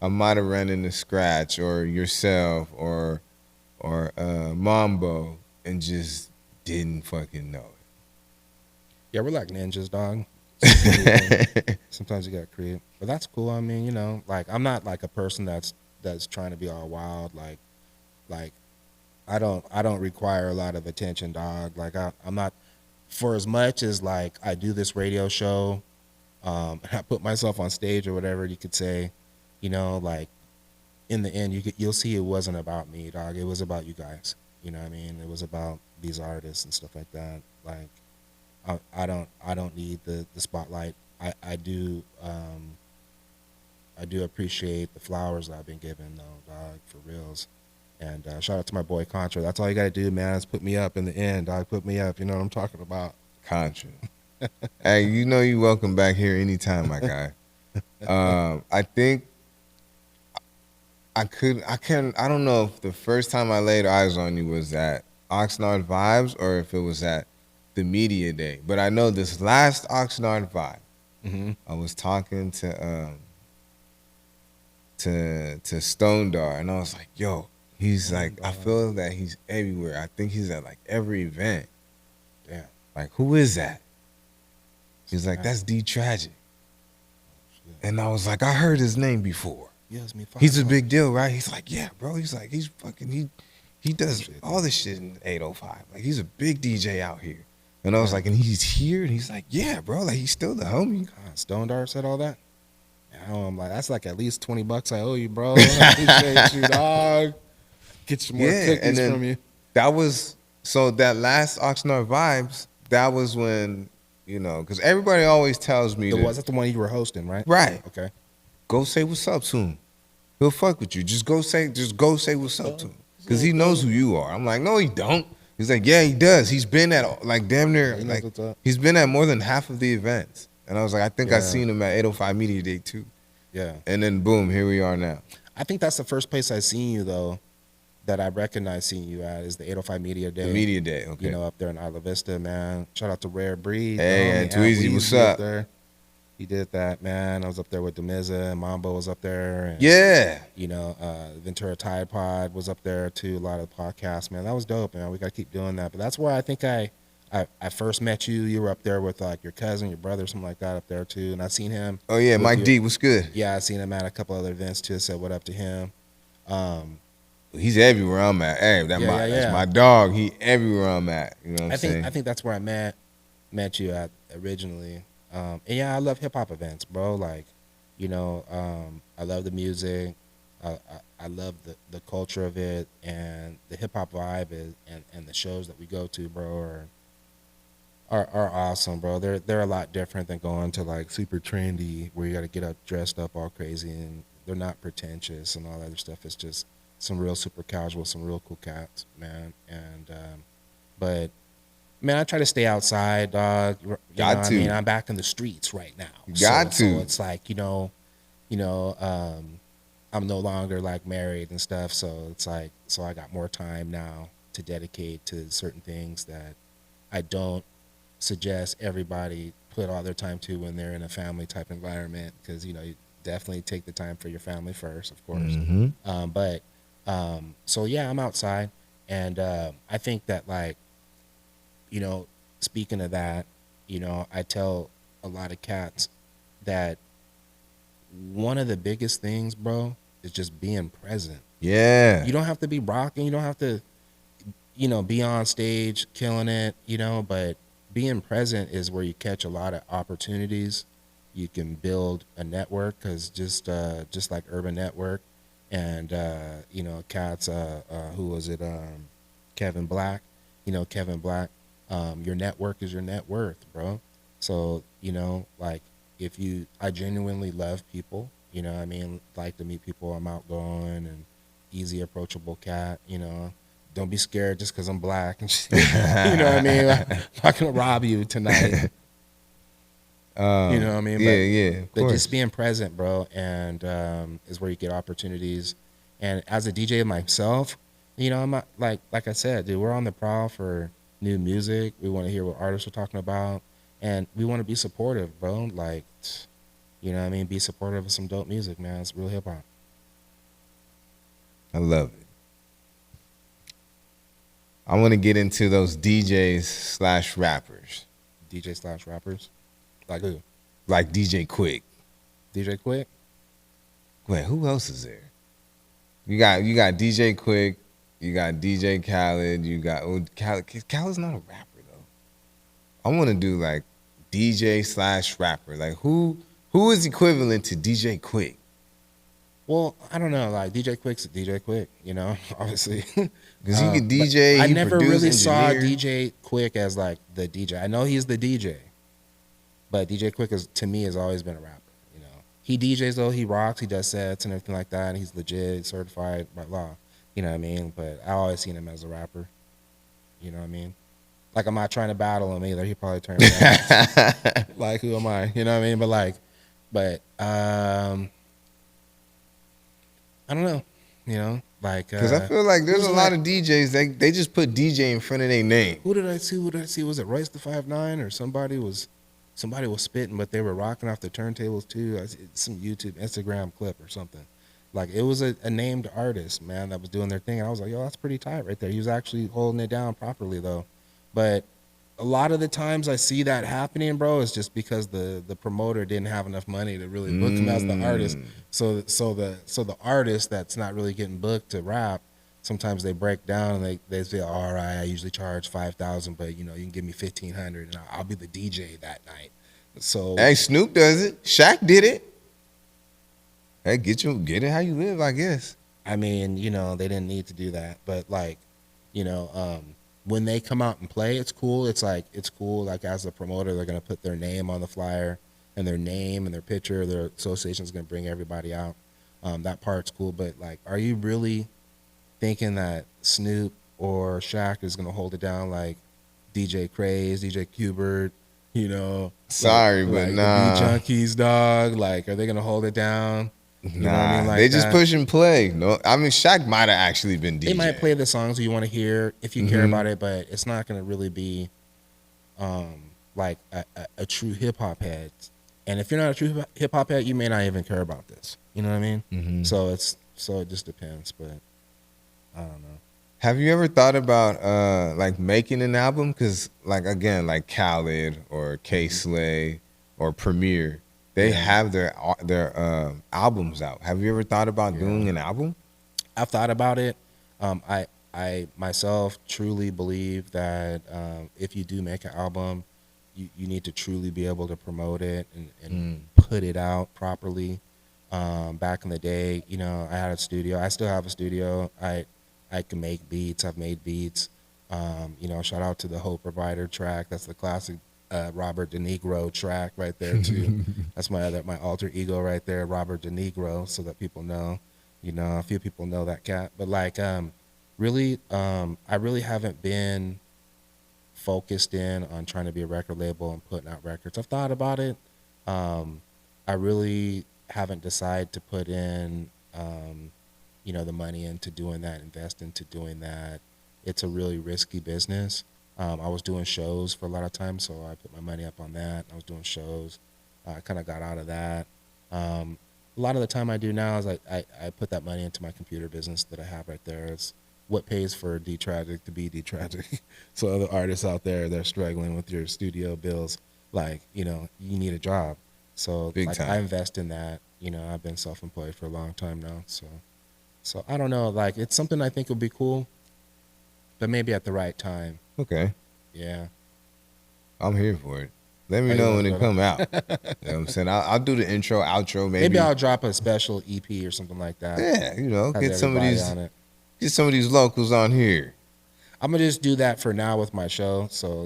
I might have ran into Scratch or yourself or Mambo and just didn't fucking know it. Yeah, we're like ninjas, dog. Sometimes you gotta create, but that's cool. I mean, you know, like I'm not like a person that's trying to be all wild. Like I don't require a lot of attention, dog. Like I'm not, for as much as like I do this radio show, and I put myself on stage or whatever you could say, you know, like in the end you'll see it wasn't about me, dog. It was about you guys. You know what I mean? It was about these artists and stuff like that. Like I don't need the spotlight. I do appreciate the flowers that I've been given though, dog, for reals. And shout out to my boy Contra. That's all you gotta do, man, is put me up in the end, dog. Put me up. You know what I'm talking about. Contra. Hey, you know you welcome back here anytime, my guy. I think I don't know if the first time I laid eyes on you was at Oxnard Vibes or if it was at the media day. But I know this last Oxnard Vibe, I was talking to Stone Dar, and I was like, yo, he's like, I feel that he's everywhere. I think he's at like every event. Damn. Like, who is that? He's like, that's D Tragic. And I was like, I heard his name before. He's a big deal, right? He's like, yeah, bro. He's like, he's fucking, he does all this shit in 805. Like, he's a big DJ out here. And I was like, and he's here? And he's like, yeah, bro. Like, he's still the homie. God, Stone Dar said all that? Yeah, I'm like, that's like at least $20 I owe you, bro. I appreciate you, dog. Get some more cookies from you. That was, so that last Oxnard Vibes, that was when, you know, because everybody always tells me Was that the one you were hosting, right? Right. Okay. Go say what's up to him. He'll fuck with you. Just go say what's up to him. Because he knows who you are. I'm like, no, he don't. He's like, yeah, he does. He's been at like damn near, like he's been at more than half of the events. And I was like, I think I seen him at 805 Media Day too. Yeah. And then boom, here we are now. I think that's the first place I seen you though, that I recognize seeing you at, is the 805 Media Day. The Media Day, okay. You know, up there in Isla Vista, man. Shout out to Rare Breed. Hey, and Tweezy, what's up? There. He did that, man. I was up there with Demiza, and Mambo was up there. And, yeah. You know, Ventura Tide Pod was up there too. A lot of podcasts, man. That was dope, man. We got to keep doing that. But that's where I think I first met you. You were up there with like your cousin, your brother, something like that up there too. And I seen him. Oh yeah, Mike D, what's good? Yeah, I seen him at a couple other events too. Said what up to him. He's everywhere I'm at. Hey, that's my dog. He everywhere I'm at. You know what I'm saying? I think that's where I met you at originally. And yeah, I love hip hop events, bro. Like, you know, I love the music. I love the culture of it, and the hip hop vibe and the shows that we go to, bro, are awesome, bro. They're a lot different than going to like super trendy where you got to get up dressed up all crazy, and they're not pretentious and all that other stuff. It's just some real super casual, some real cool cats, man. And but man, I try to stay outside, dog. I mean, I'm back in the streets right now. So it's like, you know, I'm no longer like married and stuff, so it's like, so I got more time now to dedicate to certain things that I don't suggest everybody put all their time to when they're in a family type environment, because you know, you definitely take the time for your family first, of course. But so yeah, I'm outside, and I think that, like, you know, speaking of that, you know, I tell a lot of cats that one of the biggest things, bro, is just being present. Yeah. You don't have to be rocking. You don't have to, you know, be on stage killing it, you know, but being present is where you catch a lot of opportunities. You can build a network, because just like Urban Network and, you know, cats, who was it? Kevin Black, you know, Kevin Black, your network is your net worth, bro. So, you know, like, if you, I genuinely love people, you know what I mean? Like to meet people. I'm outgoing and easy, approachable cat, you know. Don't be scared just because I'm black and shit. You know what I mean? I'm not gonna rob you tonight. You know what I mean? Yeah, yeah, of but course. just being present, bro, and is where you get opportunities. And as a DJ myself, you know, I'm not, like I said, dude, we're on the prowl for new music. We want to hear what artists are talking about, and we want to be supportive, bro. Like, you know what I mean? Be supportive of some dope music, man. It's real hip hop. I love it. I want to get into those DJs / rappers. DJ / rappers? Like who? Like DJ Quick. DJ Quick? Wait, who else is there? You got DJ Quick, you got DJ Khaled, you got Khaled's not a rapper though. I want to do like DJ / rapper. Like who is equivalent to DJ Quick? Well, I don't know. Like DJ Quick's DJ Quick, you know, obviously. Because he can DJ. I he never produce, really saw engineer. DJ Quick as like the DJ. I know he's the DJ, but DJ Quick is, to me, has always been a rapper. You know, he DJs though. He rocks. He does sets and everything like that. And he's legit, certified by law. You know what I mean? But I always seen him as a rapper. You know what I mean? Like, I'm not trying to battle him either. He probably turned me down. Like, who am I? You know what I mean? But I don't know, you know, like, Because I feel like there's a lot of DJs, they just put DJ in front of their name. Who did I see? Was it Royce the 5'9" or somebody was spitting, but they were rocking off the turntables too? I see some YouTube, Instagram clip or something. Like, it was a named artist, man, that was doing their thing. And I was like, yo, that's pretty tight right there. He was actually holding it down properly though. But a lot of the times I see that happening, bro, is just because the promoter didn't have enough money to really book him as the artist. So the artist that's not really getting booked to rap, sometimes they break down and they say, all right, I usually charge 5,000, but you know, you can give me 1,500 and I'll be the DJ that night. So Hey, Snoop does it. Shaq did it. Hey, get it how you live, I guess. I mean, you know, they didn't need to do that, but like, you know, when they come out and play, it's cool. It's cool. Like, as a promoter, they're gonna put their name on the flyer, and their name and their picture. Their association is gonna bring everybody out. That part's cool. But like, are you really thinking that Snoop or Shaq is gonna hold it down like DJ Craze, DJ Qbert? You know, Sorry, but like nah. the Junkies, dog. Like, are they gonna hold it down? You know what I mean? Like, they just that. push and play. No, I mean, Shaq might have actually been DJ. They might play the songs you want to hear if you care about it, but it's not going to really be like a true hip hop head. And if you're not a true hip hop head, you may not even care about this. You know what I mean? So it just depends. But I don't know. Have you ever thought about like making an album? Because like, again, like Khaled or K-Slay or Premier, they have their albums out. Have you ever thought about doing an album? I've thought about it. I myself truly believe that if you do make an album, you need to truly be able to promote it and put it out properly. Back in the day, you know, I had a studio. I still have a studio. I can make beats. I've made beats. You know, shout out to the Hope Provider track. That's the classic Robert De Niro track right there too. That's my alter ego right there, Robert De Niro, so that people know. You know, a few people know that cat. But like, really, I really haven't been focused in on trying to be a record label and putting out records. I've thought about it. I really haven't decided to put in the money into doing that, invest into doing that. It's a really risky business. I was doing shows for a lot of time, so I put my money up on that. I was doing shows. I kind of got out of that. A lot of the time I do now is I put that money into my computer business that I have right there. It's what pays for D-Tragic to be D-Tragic. So other artists out there, they're struggling with your studio bills. Like, you need a job. So Big like time. I invest in that. I've been self-employed for a long time now. So I don't know. Like, it's something I think would be cool, but maybe at the right time. Okay. Yeah. I'm here for it. Let me Are you know gonna when go it come out. You know what I'm saying? I'll do the intro, outro, maybe. Maybe I'll drop a special EP or something like that. Yeah, Has get some of everybody these on it. get some of these locals on here. I'm gonna just do that for now with my show. So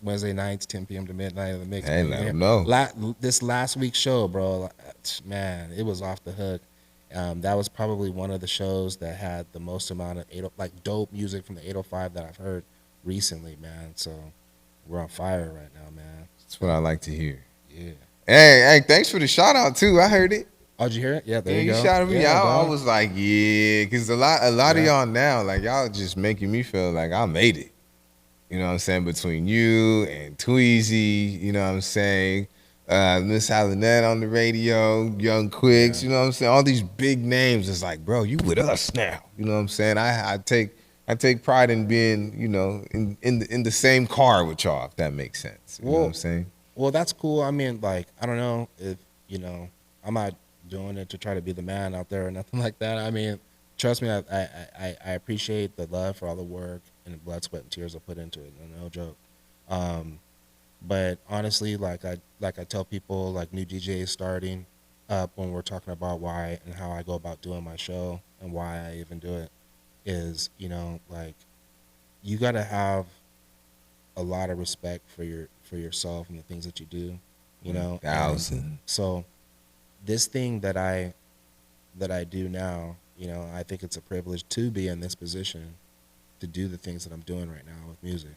Wednesday nights, 10 p.m. to midnight of the mix. Hey, let them know. This last week's show, bro, man, it was off the hook. That was probably one of the shows that had the most amount of dope music from the 805 that I've heard recently, man. So we're on fire right now, man. That's what I like to hear. Yeah. Hey, thanks for the shout out too. I heard it. Oh, did you hear it? Yeah, there you You go. shouted me Yeah, out. I dog. was like, yeah, because a lot of Yeah. y'all now, like y'all just making me feel like I made it. You know what I'm saying? Between you and Tweezy, you know what I'm saying? Miss Hallinette on the radio, Young Quicks, Yeah. you know what I'm saying? All these big names. It's like, bro, you with us now. You know what I'm saying? I take pride in being, in the same car with y'all, if that makes sense. You know what I'm saying? Well, that's cool. I mean, like, I don't know if, I'm not doing it to try to be the man out there or nothing like that. I mean, trust me, I appreciate the love for all the work and the blood, sweat, and tears I put into it. No joke. But honestly, like I tell people, like new DJs starting up when we're talking about why and how I go about doing my show and why I even do it is, like you got to have a lot of respect for yourself and the things that you do, you know. 1,000. So this thing that I do now, I think it's a privilege to be in this position to do the things that I'm doing right now with music,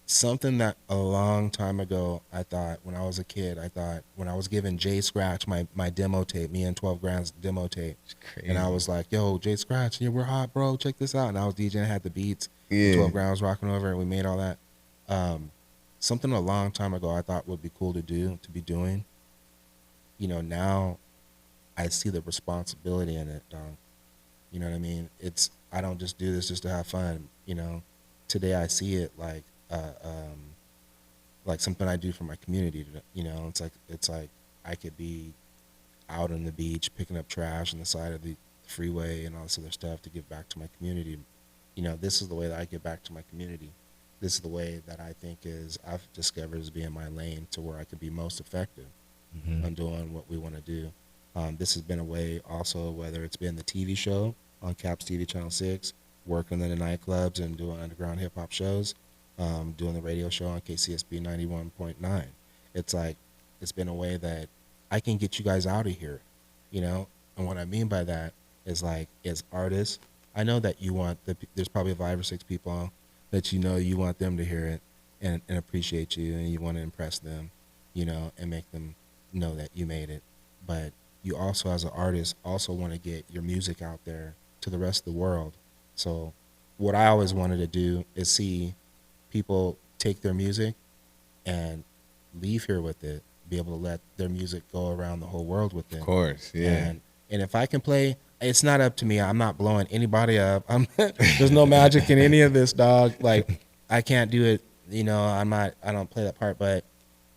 something that a long time ago I thought when I was a kid, when I was given Jay Scratch my demo tape, me and 12 Grand's demo tape, and I was like, yo, Jay Scratch, yeah, we're hot, bro, check this out. And I was DJing, had the beats, Yeah. 12 Grand was rocking over, and we made all that. Something a long time ago I thought would be cool to be doing. Now I see the responsibility in it, dog. You know what I mean? I don't just do this just to have fun. Today I see it like something I do for my community. It's like I could be out on the beach picking up trash on the side of the freeway and all this other stuff to give back to my community. This is the way that I give back to my community. This is the way that I think I've discovered as being my lane to where I could be most effective on doing what we want to do. This has been a way also, whether it's been the TV show on Caps TV Channel 6, working in the nightclubs and doing underground hip hop shows, doing the radio show on KCSB 91.9. It's like, it's been a way that I can get you guys out of here, and what I mean by that is like, as artists, I know that you want, there's probably 5 or 6 people that you want them to hear it and appreciate you, and you want to impress them, and make them know that you made it. But you also, as an artist, also want to get your music out there to the rest of the world. So what I always wanted to do is see people take their music and leave here with it, be able to let their music go around the whole world with it. Of course, yeah. And if I can play, it's not up to me. I'm not blowing anybody up. There's no magic in any of this, dog. Like, I can't do it. I don't play that part, but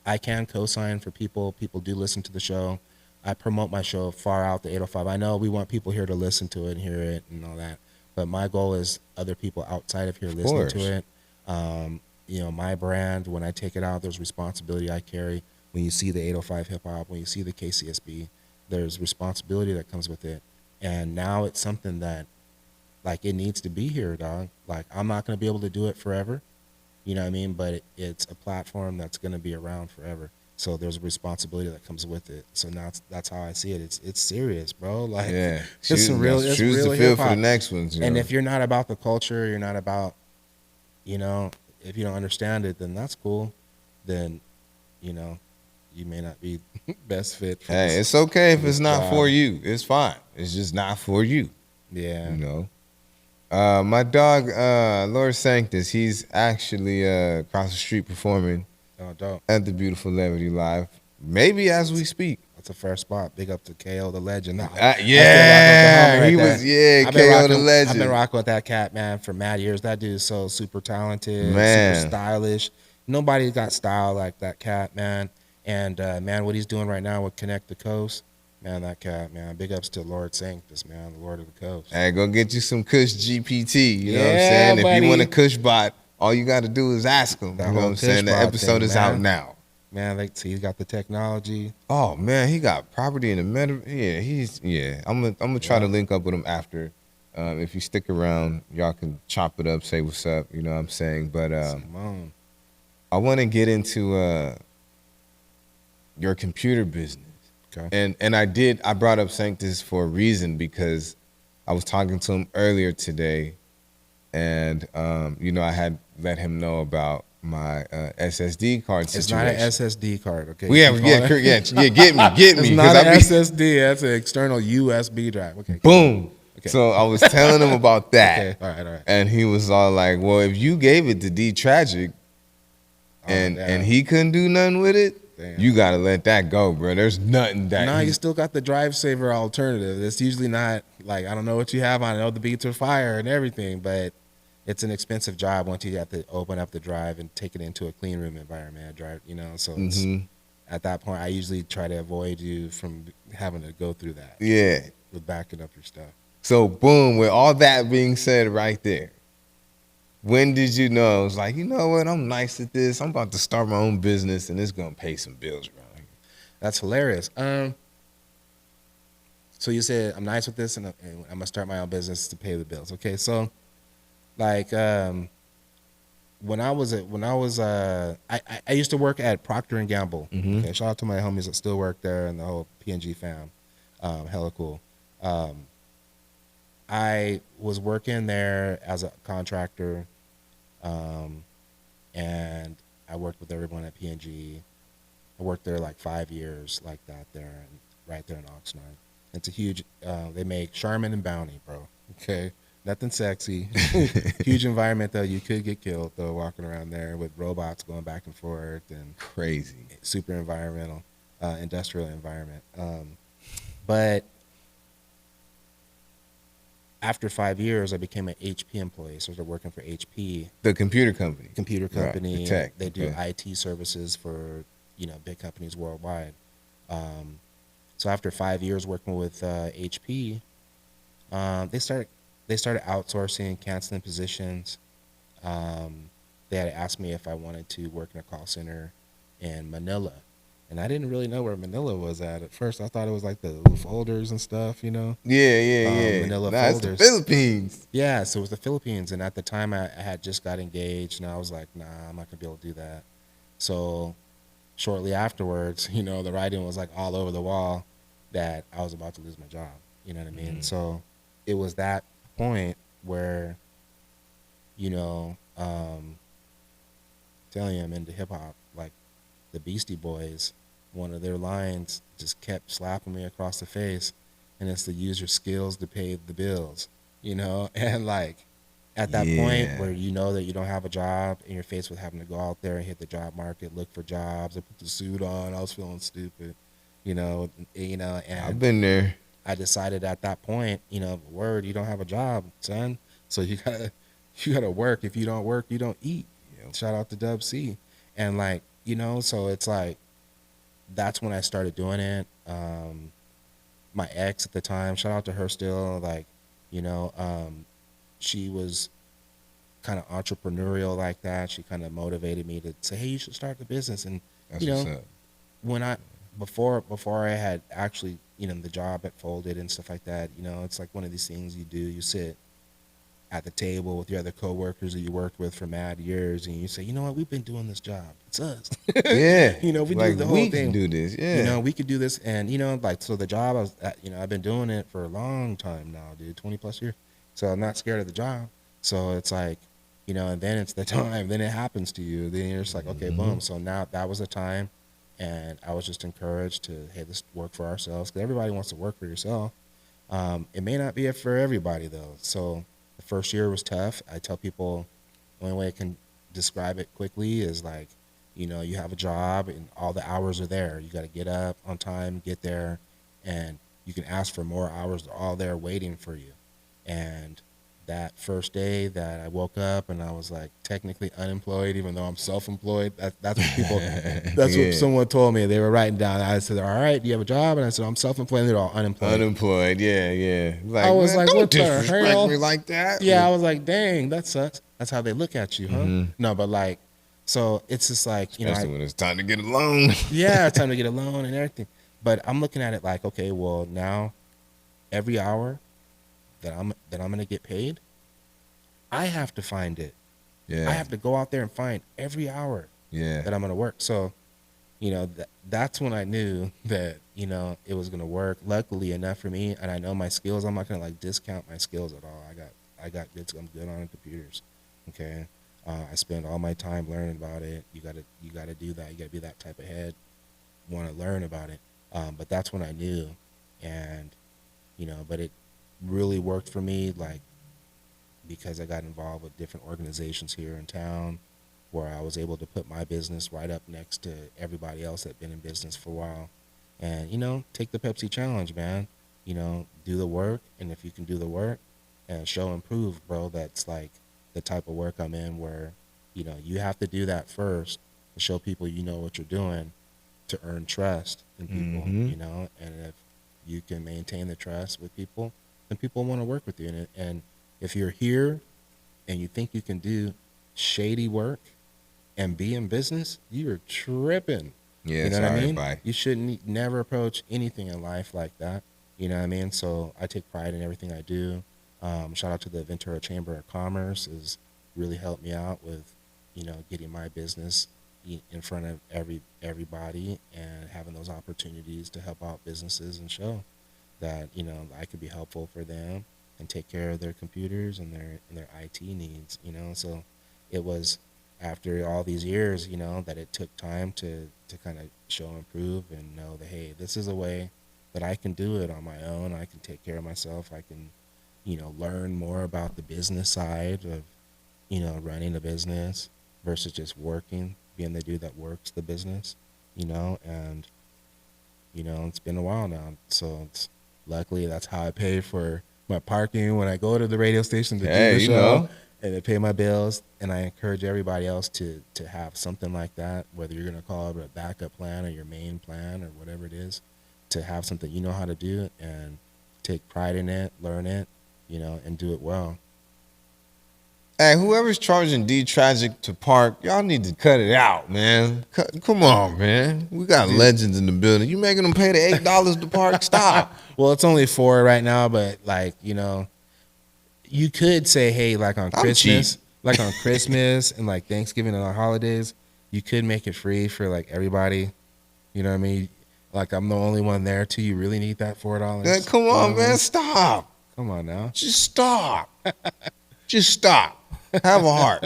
I can co-sign for people. People do listen to the show. I promote my show far out the 805. I know we want people here to listen to it and hear it and all that, but my goal is other people outside of here listening to it. My brand, when I take it out, there's responsibility I carry. When you see the 805 hip hop, when you see the KCSB, there's responsibility that comes with it. And now it's something that, like, it needs to be here, dog. Like, I'm not going to be able to do it forever, you know what I mean? But it's a platform that's going to be around forever. So there's a responsibility that comes with it. So now that's how I see it. It's serious, bro. Like, Yeah. it's some real, it's choose real the field hip-hop. for the next ones. And if you're not about the culture, you're not about, if you don't understand it, then that's cool. Then, you may not be best fit for Hey, this. it's okay if for it's this not job. for you. It's fine. It's just not for you. Yeah. You know. My dog, Lord Sanctus, he's actually across the street performing Oh, dope. at the beautiful Levity Live. Maybe as we speak. That's a fair spot. Big up to KO the legend. Yeah, he was. Yeah, KO the legend. I've been rocking with that cat, man, for mad years. That dude is so super talented, Man. super stylish. Nobody got style like that cat, man. And man, what he's doing right now with Connect the Coast, man, that cat, man. Big ups to Lord Sanctus, man, the Lord of the Coast. Hey, go get you some Kush GPT. You know what I'm Yeah, saying? If buddy. you want a Kush bot, all you got to do is ask him. That You know what whole I'm saying? Kush The bot episode thing, is out man. now. Man, like, see, he's got the technology. Oh man, he got property in the meta. Yeah, I'm gonna try to link up with him after. If you stick around, y'all can chop it up, say what's up. You know what I'm saying? But Simone. I want to get into your computer business. Okay. And I brought up Sanctus for a reason, because I was talking to him earlier today, and you know, I had let him know about my SSD card situation. It's not an SSD card, okay? Well, yeah, get me. It's not an SSD. That's an external USB drive. Okay. Boom. Okay. So I was telling him about that. Okay. All right. And he was all like, well, if you gave it to D Tragic and he couldn't do nothing with it, damn, you got to let that go, bro. There's nothing that No, you still got the drive saver alternative. It's usually not like, I don't know what you have on it. I know the beats are fire and everything, but it's an expensive job once you have to open up the drive and take it into a clean room environment. Drive, you know, so it's, at that point, I usually try to avoid you from having to go through that. Yeah. With backing up your stuff. So boom, with all that being said right there, when did you know? It was like, you know what? I'm nice at this. I'm about to start my own business, and it's gonna pay some bills around here. That's hilarious. So you said I'm nice with this, and I'm gonna start my own business to pay the bills. Okay, so like when I used to work at Procter and Gamble. Okay, shout out to my homies that still work there and the whole P&G fam. Hella cool. I was working there as a contractor, and I worked with everyone at P&G. I worked there like 5 years like that there, and right there in Oxnard. It's a huge, they make Charmin and Bounty, bro. Okay, nothing sexy. Huge environment though. You could get killed though walking around there with robots going back and forth, and crazy. Super environmental, industrial environment. But after 5 years, I became an HP employee. So I started working for HP, the computer company. Right, the tech. They do IT services for, you know, big companies worldwide. So after 5 years working with HP, they started outsourcing, canceling positions. They had asked me if I wanted to work in a call center in Manila. And I didn't really know where Manila was at first. I thought it was like the folders and stuff, you know? Yeah. Manila It's folders. the Philippines. Yeah, so it was the Philippines. And at the time, I had just got engaged, and I was like, nah, I'm not going to be able to do that. So shortly afterwards, you know, the writing was like all over the wall that I was about to lose my job. You know what I mean? So it was that point where, you know, telling you I'm into hip-hop, like the Beastie Boys, one of their lines just kept slapping me across the face, and it's to use your skills to pay the bills, you know? And like at that point where you know that you don't have a job and you're faced with having to go out there and hit the job market, look for jobs, I put the suit on, I was feeling stupid, you know, and I've been there. I decided at that point, you know, word, you don't have a job, son, so you gotta work. If you don't work, you don't eat. Shout out to Dub C. And like, you know, so it's like, that's when I started doing it. My ex at the time, shout out to her still, like, you know, she was kind of entrepreneurial like that. She kind of motivated me to say, hey, you should start the business. And, That's you know, what's up. when before I had actually, you know, the job had folded and stuff like that, you know, it's like one of these things you do. You sit at the table with your other coworkers that you worked with for mad years, and you say, you know what, we've been doing this job. It's us. Yeah. You know, we like, do the whole we thing. can do this. Yeah. You know, we could do this. And, you know, like, so the job, I was at, you know, I've been doing it for a long time now, dude, 20 plus years. So I'm not scared of the job. So it's like, you know, and then it's the time, then it happens to you. Then you're just like, okay, boom. So now that was the time. And I was just encouraged to, hey, let's work for ourselves, because everybody wants to work for yourself. It may not be it for everybody though. So the first year was tough. I tell people the only way I can describe it quickly is like, you have a job and all the hours are there. You got to get up on time, get there, and you can ask for more hours. They're all there waiting for you. And that first day that I woke up and I was like technically unemployed, even though I'm self-employed. That's what people. That's what someone told me. They were writing down. I said, "All right, do you have a job?" And I said, "I'm self-employed." And they're all unemployed. Unemployed, yeah. Like, I was like, don't "What the disrespect hell?" me like that. Yeah, I was like, "Dang, that sucks." That's how they look at you, huh? Mm-hmm. No, but like, so it's just like, Especially when it's time to get a loan. yeah, it's time to get a loan and everything. But I'm looking at it like, okay, well now, every hour that I'm gonna get paid, I have to find it. Yeah. I have to go out there and find every hour that I'm gonna work. So, that's when I knew that it was gonna work. Luckily enough for me, and I know my skills. I'm not gonna like discount my skills at all. I got good. I'm good on computers. Okay, I spend all my time learning about it. You gotta do that. You gotta be that type of head. Want to learn about it. But that's when I knew, and but it really worked for me. Like, because I got involved with different organizations here in town, where I was able to put my business right up next to everybody else that been in business for a while. And, take the Pepsi challenge, man. Do the work. And if you can do the work and show and prove, bro, that's like the type of work I'm in where, you have to do that first to show people you know what you're doing, to earn trust in people, and if you can maintain the trust with people, then people want to work with you. And if you're here and you think you can do shady work and be in business, you're tripping. Yeah, you know what I mean? Bye. You shouldn't never approach anything in life like that. You know what I mean? So I take pride in everything I do. Shout out to the Ventura Chamber of Commerce, has really helped me out with, getting my business in front of everybody and having those opportunities to help out businesses and show that I could be helpful for them and take care of their computers and their IT needs. So it was after all these years that it took time to kind of show and prove and know that, hey, this is a way that I can do it on my own. I can take care of myself. I can learn more about the business side of running a business versus just working, being the dude that works the business, and it's been a while now. So luckily that's how I pay for my parking when I go to the radio station to do the show, and I pay my bills. And I encourage everybody else to have something like that, whether you're gonna call it a backup plan or your main plan or whatever it is, to have something you know how to do and take pride in it, learn it, and do it well. Hey, whoever's charging D-Tragic to park, y'all need to cut it out, man. Come on, man. We got legends in the building. You making them pay the $8 to park? Stop. Well, it's only $4 right now, but like, you could say, hey, like on Christmas, and like Thanksgiving and the holidays, you could make it free for like everybody. You know what I mean? Like, I'm the only one there too. You really need that $4? Man, come on, man. Stop. Come on now. Just stop. Just stop. Have a heart.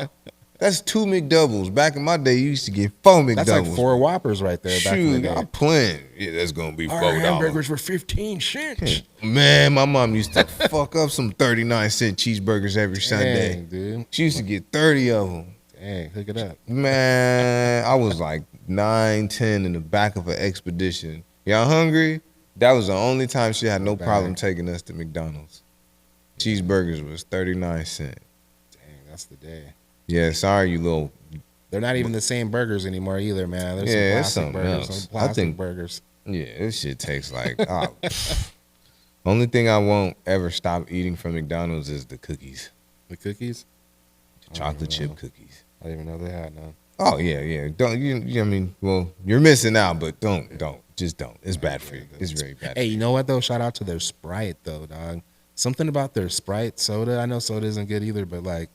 That's 2 McDoubles. Back in my day, you used to get 4 McDoubles. That's like 4 Whoppers right there. Shoot, back in the day. I'm playing. Yeah, that's gonna be $4. Our hamburgers were 15 cents. Man, my mom used to fuck up some 39-cent cheeseburgers every Sunday. Dang, dude. She used to get 30 of them. Dang, hook it up. Man, I was like 9, 10 in the back of an expedition. Y'all hungry? That was the only time she had no problem taking us to McDonald's. Cheeseburgers was 39 cents. That's the day. Yeah, sorry, you little. They're not even the same burgers anymore either, man. There's some plastic burgers. Some plastic burgers. Yeah, this shit tastes like. Only thing I won't ever stop eating from McDonald's is the cookies. The cookies? The chocolate chip cookies. I didn't even know they had none. Oh yeah. Don't you? I mean, well, you're missing out, but don't. Just don't. It's bad for you. It's very bad. Hey, you know what though? Shout out to their Sprite though, dog. Something about their Sprite soda. I know soda isn't good either, but like.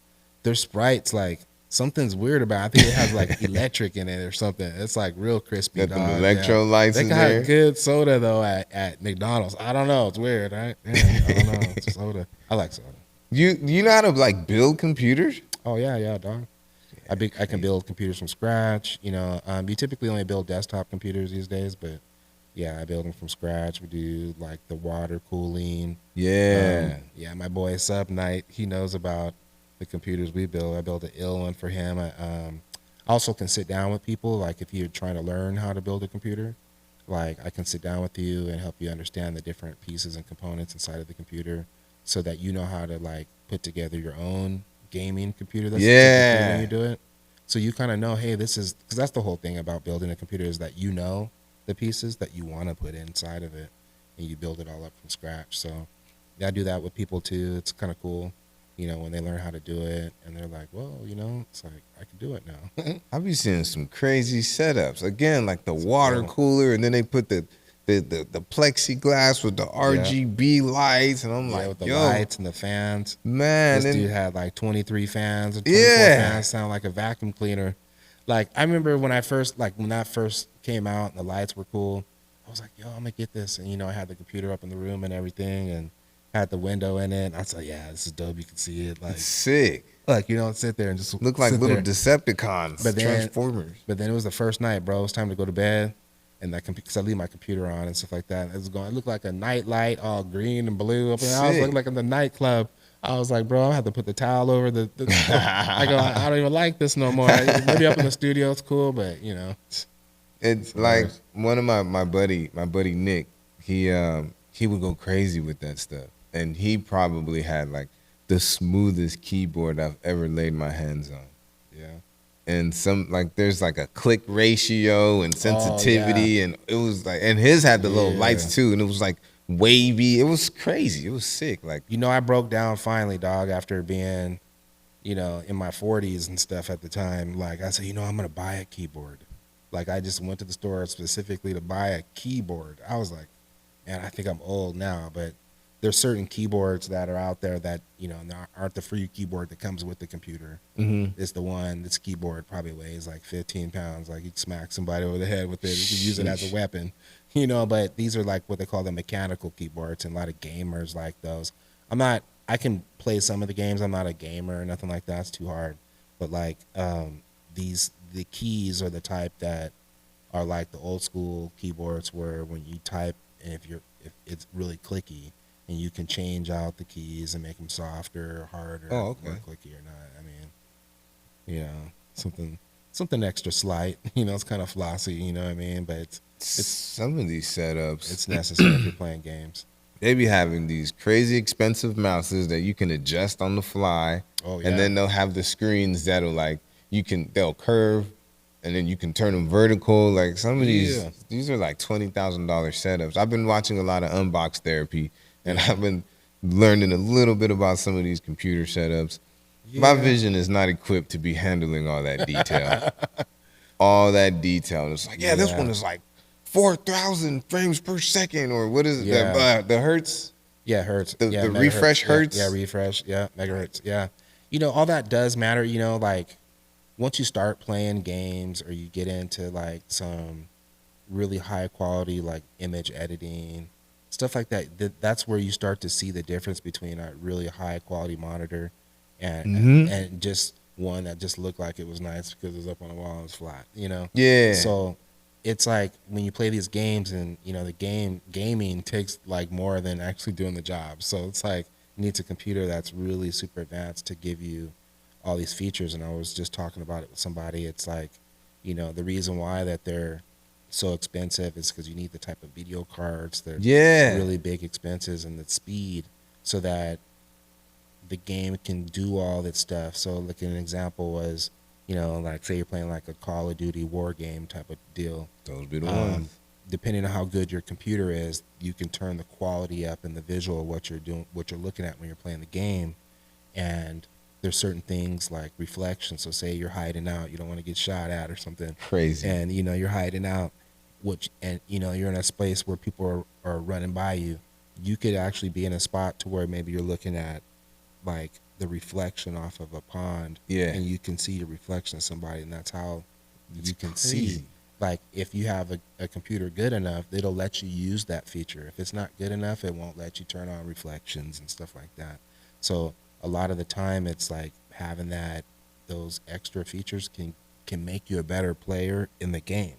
Their Sprite's like something's weird about it. I think it has like electric in it or something. It's like real crispy. Got them electrolytes in there. They got good soda though at McDonald's. I don't know. It's weird, right? Yeah, I don't know. It's soda. I like soda. You know how to like build computers? Oh yeah, dog. I can build computers from scratch. You know, you typically only build desktop computers these days, but yeah, I build them from scratch. We do like the water cooling. Yeah. Yeah, my boy Sub Knight, he knows about the computers we build. I built an ill one for him. I also can sit down with people. Like if you're trying to learn how to build a computer, like I can sit down with you and help you understand the different pieces and components inside of the computer, so that you know how to like put together your own gaming computer. That's typically when you do it. So you kind of know, hey, this is, because that's the whole thing about building a computer, is that you know the pieces that you want to put inside of it, and you build it all up from scratch. So yeah, I do that with people too. It's kind of cool, you know, when they learn how to do it and they're like, well, you know, it's like I can do it now. I be seeing some crazy setups. Again, like the water cooler, and then they put the plexiglass with the RGB lights, and I'm like, with the yo, lights and the fans. man, This dude had like 23 fans and 24 fans, sound like a vacuum cleaner. Like I remember when I first, like when that first came out and the lights were cool, I was like, yo, I'm gonna get this. And you know, I had the computer up in the room and everything, and had the window in it. I was like, yeah, this is dope. You can see it. Like sick. Like, you don't sit there and just look like little there. Decepticons, But then, Transformers. But then it was the first night, bro. It was time to go to bed, and that because I leave my computer on and stuff like that. It was going. It looked like a night light, all green and blue. Up, and I was looking like in the nightclub. I was like, bro, I have to put the towel over the I go, I don't even like this no more. Maybe up in the studio it's cool, but you know, it's like one of my buddy Nick. He would go crazy with that stuff, and he probably had like the smoothest keyboard I've ever laid my hands on. Yeah. And some like there's like a click ratio and sensitivity, and it was like, and his had the little lights too, and it was like wavy. It was crazy. It was sick. Like, you know, I broke down finally, dog, after being, you know, in my 40s and stuff at the time. Like I said, you know, I'm gonna buy a keyboard. Like I just went to the store specifically to buy a keyboard. I was like, man, I think I'm old now, but there's certain keyboards that are out there that, you know, aren't the free keyboard that comes with the computer. It's the one, this keyboard probably weighs like 15 pounds. Like you can smack somebody over the head with it. You can use it as a weapon, you know, but these are like what they call the mechanical keyboards, and a lot of gamers like those. I can play some of the games. I'm not a gamer or nothing like that. It's too hard. But like the keys are the type that are like the old school keyboards where when you type, and if it's really clicky, and you can change out the keys and make them softer or harder, more clicky or not. I mean, you know, something extra slight. You know, it's kind of flossy. You know what I mean? But it's some of these setups, it's necessary if you're playing games. They be having these crazy expensive mouses that you can adjust on the fly. Oh yeah. And then they'll have the screens that'll like they'll curve, and then you can turn them vertical. Like some of these are like $20,000 setups. I've been watching a lot of Unbox Therapy, and I've been learning a little bit about some of these computer setups. Yeah. My vision is not equipped to be handling all that detail. All that detail. And it's like, this one is like 4,000 frames per second, or what is it? The hertz? Yeah, hertz. The refresh hertz? Yeah, refresh. Yeah, megahertz. Yeah. You know, all that does matter. You know, like once you start playing games or you get into like some really high quality like image editing, stuff like that, that's where you start to see the difference between a really high quality monitor and just one that just looked like it was nice because it was up on the wall and it was flat, you know? Yeah. So it's like when you play these games, and you know, gaming takes like more than actually doing the job. So it's like you need a computer that's really super advanced to give you all these features. And I was just talking about it with somebody. It's like, you know, the reason why that they're so expensive is because you need the type of video cards. They're really big expenses, and the speed, so that the game can do all that stuff. So like an example was, you know, like say you're playing like a Call of Duty war game type of deal. Those be the ones. Depending on how good your computer is, you can turn the quality up and the visual of what you're doing, what you're looking at when you're playing the game. And there's certain things like reflection. So say you're hiding out, you don't want to get shot at or something crazy, and you know you're hiding out, and you know you're in a space where people are running by you. You could actually be in a spot to where maybe you're looking at like the reflection off of a pond, and you can see the reflection of somebody, and that's how you can see. Like if you have a computer good enough, it'll let you use that feature. If it's not good enough, it won't let you turn on reflections and stuff like that. So a lot of the time it's like having that those extra features can make you a better player in the game.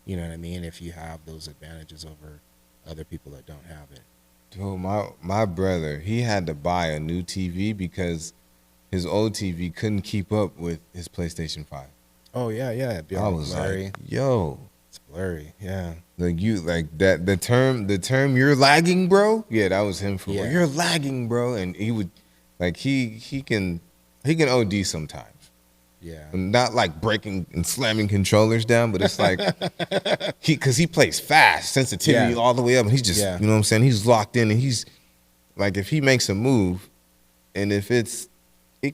You know what I mean? If you have those advantages over other people that don't have it. Dude, my brother, he had to buy a new TV because his old TV couldn't keep up with his PlayStation 5. Oh yeah, it'd be I all was blurry. like, yo, It's blurry, yeah. like that the term you're lagging, bro. Yeah, that was him for Yeah. you're lagging, bro. And he would like he can OD sometimes. Yeah. Not like breaking and slamming controllers down, but it's like because he plays fast, sensitivity Yeah. all the way up, and he's just Yeah. you know what I'm saying. He's locked in, and he's like if he makes a move, and if it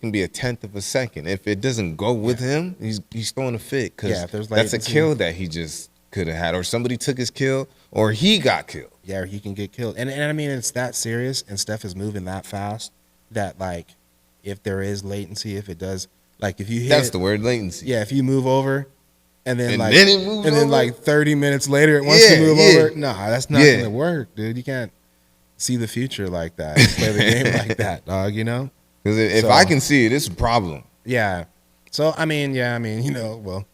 can be a tenth of a second. If it doesn't go with him, he's throwing a fit because if there's that's a latency. kill that he just could have had, or somebody took his kill, or he got killed. Yeah, or he can get killed. And I mean, it's that serious, and stuff is moving that fast that, like, if there is latency, if it does, like, if you hit. That's the word, latency. Yeah, if you move over, and then, And like. then it moves and then, over? like, 30 minutes later, it wants to move over. Nah, that's not going to work, dude. You can't see the future like that. Play the game like that, dog, you know? Because if So- I can see it, it's a problem. Yeah. So, I mean, you know, well,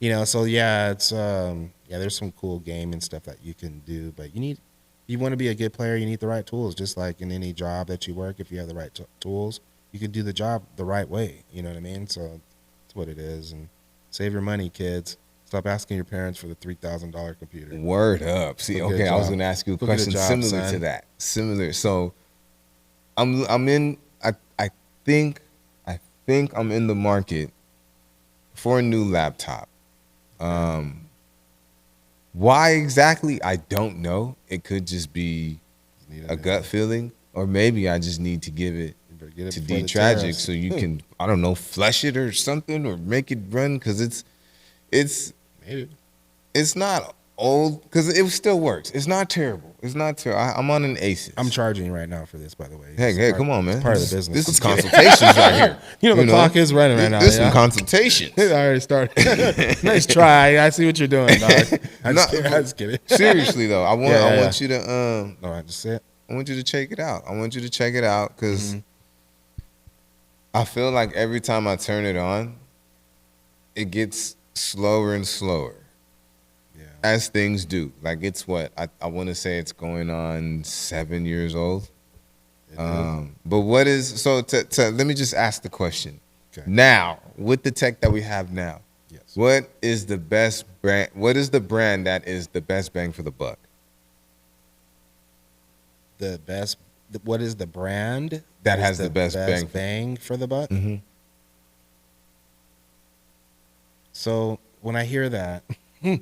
you know, so yeah, it's, there's some cool gaming stuff that you can do, but you want to be a good player, you need the right tools, just like in any job that you work. If you have the right tools, you can do the job the right way. You know what I mean? So that's what it is. And save your money, kids. Stop asking your parents for the $3,000 computer. Word up. See, Go get okay, a I was job. going to ask you a Go get a question job, similar son. to that. Similar. So I'm in. I think I'm in the market for a new laptop. Why exactly? I don't know. It could just be a gut feeling, or maybe I just need to give it Get it to before the D-Tragic tariffs. so you can, I don't know, flush it or something, or make it run, because Maybe. it's not old, because it still works. It's not terrible. It's not terrible. I'm on an Asus. I'm charging right now for this, by the way. Hey, come on, man. It's part of the business. This is consultations right here. You know, the clock is running right now. This is yeah? some consultations. I already started. Nice try. I see what you're doing, dog. I'm just kidding. Seriously though, I Yeah. want you to No, I just said. I want you to check it out. I want you to check it out because I feel like every time I turn it on, it gets slower and slower. Yeah. As things do. Like it's what? I want to say it's going on 7 years old. But what is, so let me just ask the question. Okay. Now, with the tech that we have now, Yes. what is the best brand? What is the brand that is the best bang for the buck? The best. What is the brand That is has the best bang for the buck? Mm-hmm. So when I hear that, I'm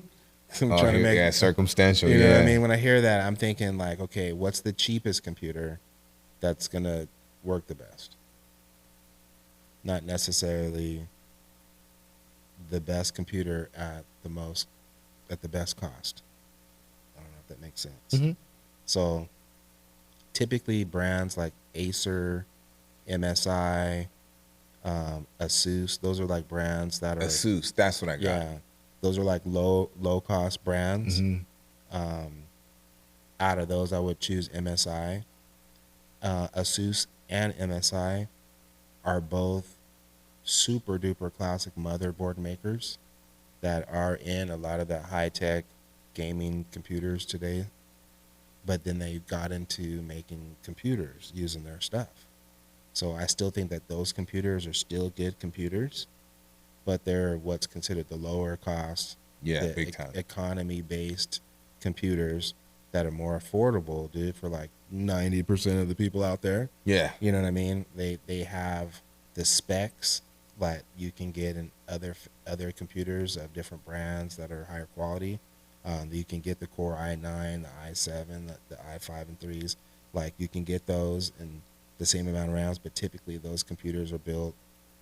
trying to make circumstantial. You know yeah. what I mean? When I hear that, I'm thinking like, okay, what's the cheapest computer that's gonna work the best? Not necessarily the best computer at the best cost. I don't know if that makes sense. Mhm. So typically brands like Acer, MSI, Asus, those are like brands that are Asus, that's what I got. yeah, those are like low cost brands. Mhm. Out of those, I would choose MSI. Asus and MSI are both super duper classic motherboard makers that are in a lot of the high tech gaming computers today. But then they got into making computers using their stuff. So I still think that those computers are still good computers, but they're what's considered the lower cost, Yeah, the big time. economy based computers that are more affordable, dude, for like 90% of the people out there. Yeah. You know what I mean? They have the specs that you can get in other computers of different brands that are higher quality. You can get the Core i9, the i7, the i5 and 3s. Like you can get those in the same amount of rounds, but typically those computers are built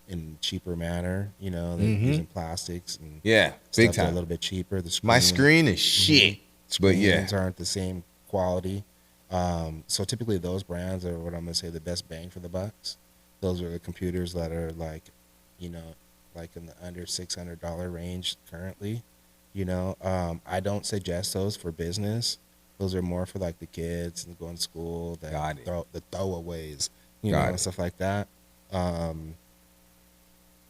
in cheaper manner. You know, they're using plastics and Yeah, stuff big that are a time. little bit cheaper. The My screen is shit. But yeah. screens aren't the same quality. So typically those brands are what I'm gonna say the best bang for the bucks. Those are the computers that are like, you know, like in the under $600 range currently. You know, I don't suggest those for business. Those are more for like the kids and going to school, Got that it. the throwaways, you Got know, it. and stuff like that.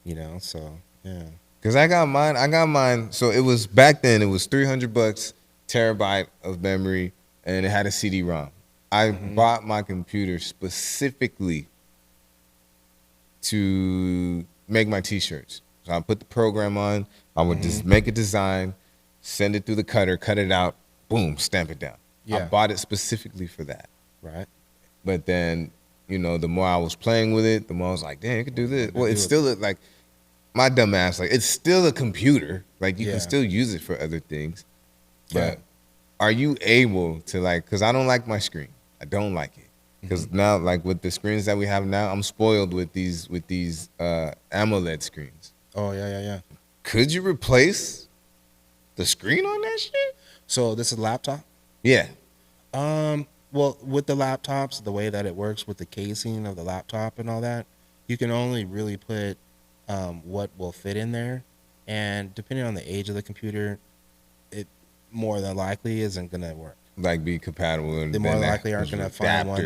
You You know, so yeah. Cause I got mine. So it was back then. It was $300, terabyte of memory, and it had a CD-ROM. I bought my computer specifically to make my T-shirts. So I put the program on. I would just make a design, send it through the cutter, cut it out, boom, stamp it down. I Yeah. bought it specifically for that. Right. But then, you know, the more I was playing with it, the more I was like, damn, you could do this. Well, it's still like my dumb ass, like it's still a computer. Like you can still use it for other things. But are you able to like, because I don't like my screen. I don't like it. Because now, like with the screens that we have now, I'm spoiled with these AMOLED screens. Oh yeah. Could you replace the screen on that shit? So this is a laptop? Yeah. Well, with the laptops, the way that it works with the casing of the laptop and all that, you can only really put what will fit in there. And depending on the age of the computer, it more than likely isn't going to work. Like be compatible. And They more than likely aren't going to find one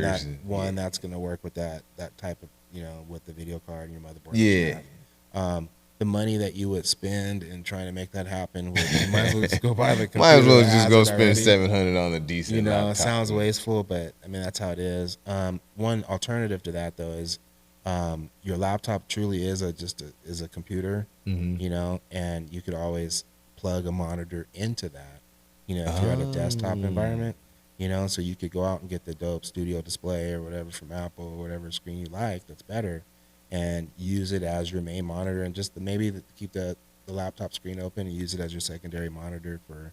and, that's going to work with that type of, you know, with the video card and your motherboard. Yeah. The money that you would spend in trying to make that happen, you might as well just go buy the computer. Might as well just go spend already. $700 on a decent. You know, laptop. it sounds wasteful, but I mean that's how it is. One alternative to that though is your laptop truly is a computer. You know, and you could always plug a monitor into that. You know, if you're at a desktop environment, you know, so you could go out and get the dope studio display or whatever from Apple or whatever screen you like that's better, and use it as your main monitor, and just keep the laptop screen open and use it as your secondary monitor for,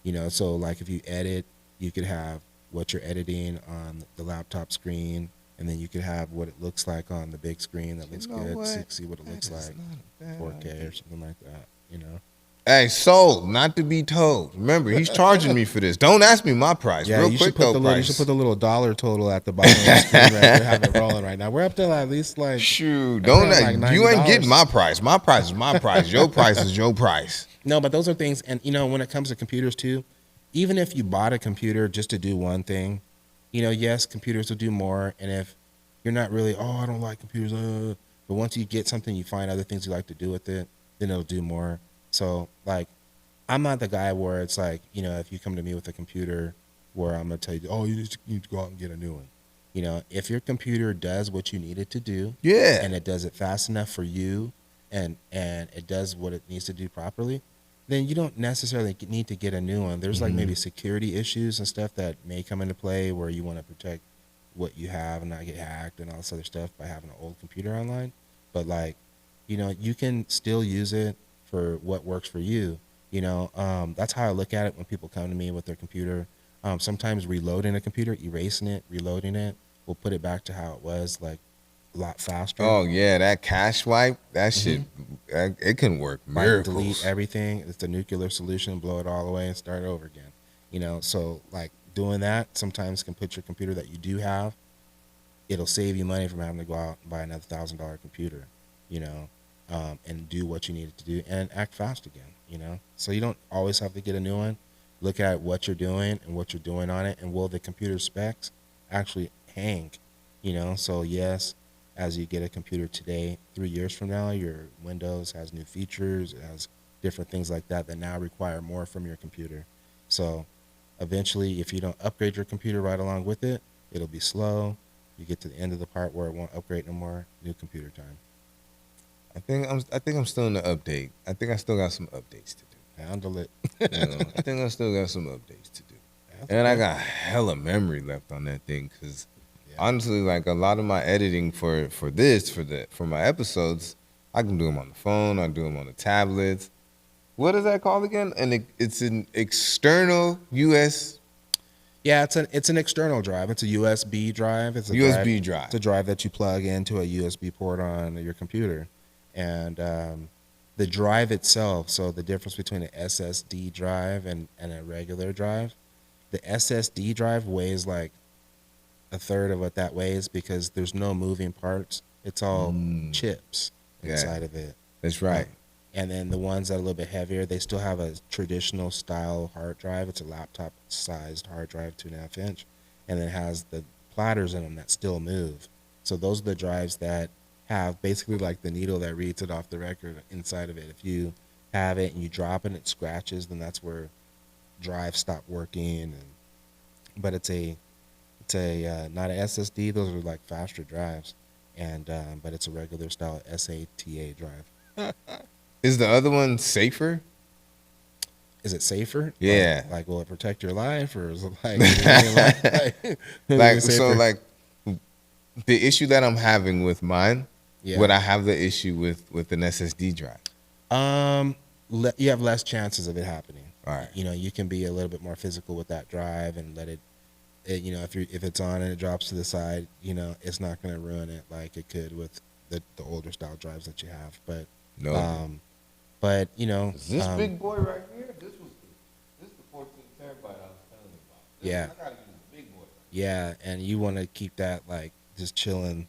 you know, so like if you edit, you could have what you're editing on the laptop screen, and then you could have what it looks like on the big screen that looks good, so you can see what it looks like, 4K or something like that, you know. Hey, sold, not to be told. Remember, he's charging me for this. Don't ask me my price. Yeah, Real you quick, should put though, you should put the little dollar total at the bottom of the screen right there, have it rolling right now. We're up to at least like shoot. Don't like you ain't $90. getting my price. My price is my price. Your price is your price. No, but those are things, and you know, when it comes to computers too, even if you bought a computer just to do one thing, you know, yes, computers will do more, and if you're not really, I don't like computers, but once you get something, you find other things you like to do with it, then it'll do more. So like, I'm not the guy where it's like, you know, if you come to me with a computer where I'm going to tell you, you need to go out and get a new one. You know, if your computer does what you need it to do, and it does it fast enough for you, and it does what it needs to do properly, then you don't necessarily need to get a new one. There's like maybe security issues and stuff that may come into play where you want to protect what you have and not get hacked and all this other stuff by having an old computer online. But like, you know, you can still use it for what works for you. You know, that's how I look at it when people come to me with their computer. Sometimes reloading a computer, erasing it, reloading it, will put it back to how it was, like a lot faster. Oh yeah, that cache wipe, that shit, it can work miracles. Delete everything. It's the nuclear solution. Blow it all away and start over again. You know, so like doing that sometimes can put your computer that you do have. It'll save you money from having to go out and buy another $1,000 computer. You know, and do what you need it to do and act fast again. You know, so you don't always have to get a new one. Look at what you're doing and what you're doing on it, and will the computer specs actually hang? You know, so yes, as you get a computer today, 3 years from now, your Windows has new features, it has different things like that now require more from your computer. So eventually, if you don't upgrade your computer right along with it, it'll be slow. You get to the end of the part where it won't upgrade no more. New computer time. I think I'm still in the update. I think I still got some updates to do. Handle it. You know, I think I still got some updates to do. And I got hella memory left on that thing because honestly, like a lot of my editing for my episodes, I can do them on the phone. I do them on the tablets. What is that called again? And it's an external US. Yeah, it's an external drive. It's a USB drive. It's a USB drive. It's a drive that you plug into a USB port on your computer. And the drive itself, so the difference between an SSD drive and a regular drive, the SSD drive weighs like a third of what that weighs because there's no moving parts. It's all chips inside of it. That's right. And then the ones that are a little bit heavier, they still have a traditional style hard drive. It's a laptop sized hard drive, 2.5 inch, and it has the platters in them that still move. So those are the drives that have basically like the needle that reads it off the record inside of it. If you have it and you drop it and it scratches, then that's where drives stop working. But it's a not a SSD. Those are like faster drives, and but it's a regular style SATA drive. Is the other one safer? Is it safer? Yeah. Like will it protect your life, or is it like, you know what I mean? Like Is it so safer? like the issue that I'm having with mine, Yeah. would I have the issue with an SSD drive? You have less chances of it happening. All right. You know, you can be a little bit more physical with that drive and let it you know, if it's on and it drops to the side, you know, it's not going to ruin it like it could with the older style drives that you have. But No. but you know, Is this big boy right here? This the 14 terabyte I was telling you about. Yeah. I gotta use the big boy. yeah, and you want to keep that like just chilling.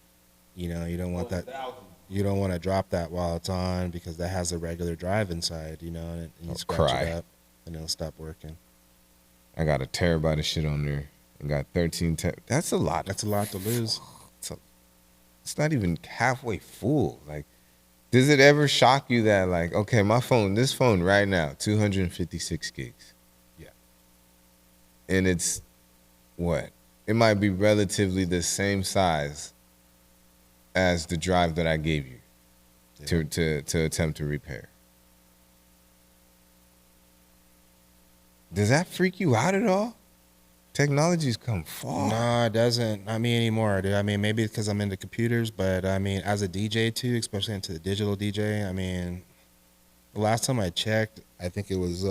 You know, you don't want that. 1,000. You don't want to drop that while it's on because that has a regular drive inside. You know, and you I'll scratch cry. it up and it'll stop working. I got a terabyte of shit on there. I got 13 That's a lot. That's a lot to lose. It's not even halfway full. Like, does it ever shock you that, like, okay, this phone right now, 256 gigs. Yeah. And it's what? It might be relatively the same size as the drive that I gave you to attempt to repair. Does that freak you out at all? Technology's come far. No, it doesn't. Not me anymore, dude. I mean, maybe because I'm into computers, but I mean, as a DJ too, especially into the digital DJ, I mean, the last time I checked, I think it was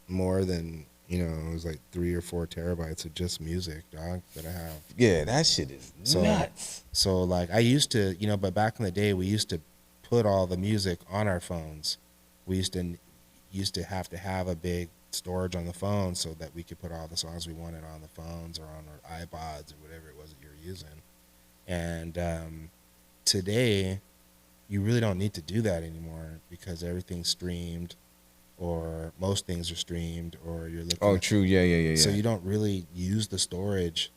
more than, you know, it was like 3 or 4 terabytes of just music, dog, that I have. Yeah, that shit is nuts. So like I used to, you know, but back in the day, we used to put all the music on our phones. We used to have a big storage on the phone so that we could put all the songs we wanted on the phones or on our iPods or whatever it was that you were using. And today, you really don't need to do that anymore because everything's streamed, or most things are streamed, or you're looking. Oh, true. Yeah. So you don't really use the storage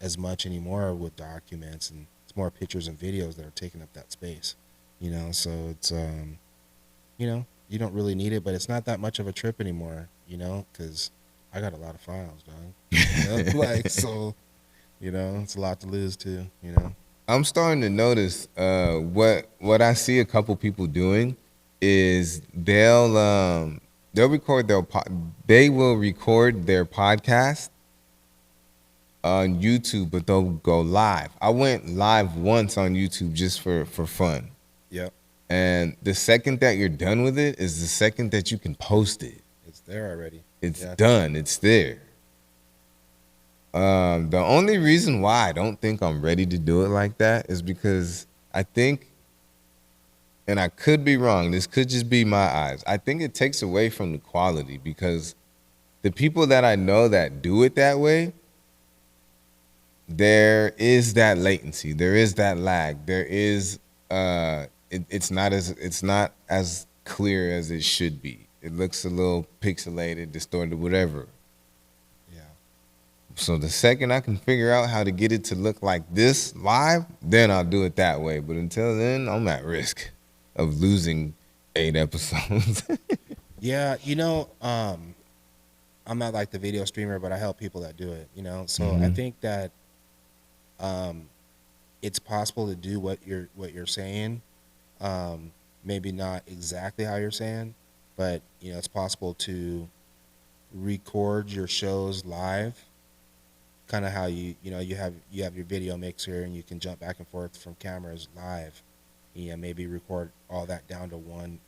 as much anymore with documents, and it's more pictures and videos that are taking up that space. You know, so it's you know, you don't really need it, but it's not that much of a trip anymore. You know, because I got a lot of files, dog. You know? Like, so, you know, it's a lot to lose too. You know. I'm starting to notice what I see a couple people doing is they will record their podcast on YouTube, but they'll go live. I went live once on YouTube just for fun. Yep. And the second that you're done with it is the second that you can post it. It's there already. It's done. It's there. The only reason why I don't think I'm ready to do it like that is because I think, and I could be wrong, this could just be my eyes, I think it takes away from the quality, because the people that I know that do it that way, there is that latency, there is that lag, there is it's not as clear as it should be. It looks a little pixelated, distorted, whatever. Yeah. So the second I can figure out how to get it to look like this live, then I'll do it that way. But until then, I'm at risk of losing 8 episodes. Yeah, you know, I'm not like the video streamer, but I help people that do it, you know. So I think that it's possible to do what you're saying. Maybe not exactly how you're saying, but you know, it's possible to record your shows live, kind of how you have your video mixer and you can jump back and forth from cameras live. You know, maybe record all that down to one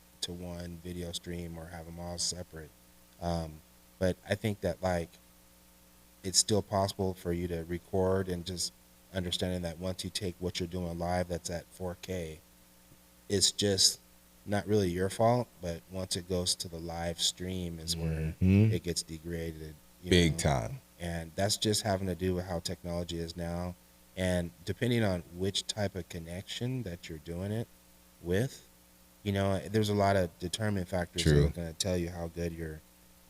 video stream or have them all separate. But I think that like it's still possible for you to record, and just understanding that once you take what you're doing live that's at 4K, it's just not really your fault, but once it goes to the live stream is where it gets degraded. Big time. And that's just having to do with how technology is now. And depending on which type of connection that you're doing it with, you know, there's a lot of determinant factors that are going to tell you how good your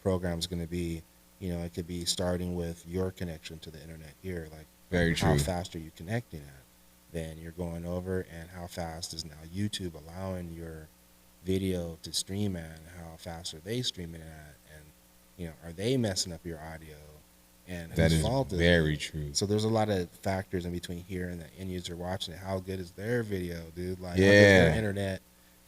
program is going to be. You know, it could be starting with your connection to the internet here, like very true. How fast are you connecting at? then you're going over, and how fast is now YouTube allowing your video to stream at, and how fast are they streaming at, and are they messing up your audio, and That whose is fault is very it? true. So there's a lot of factors in between here and the end user watching it. How good is their video, dude? Like, how good is Yeah. their internet?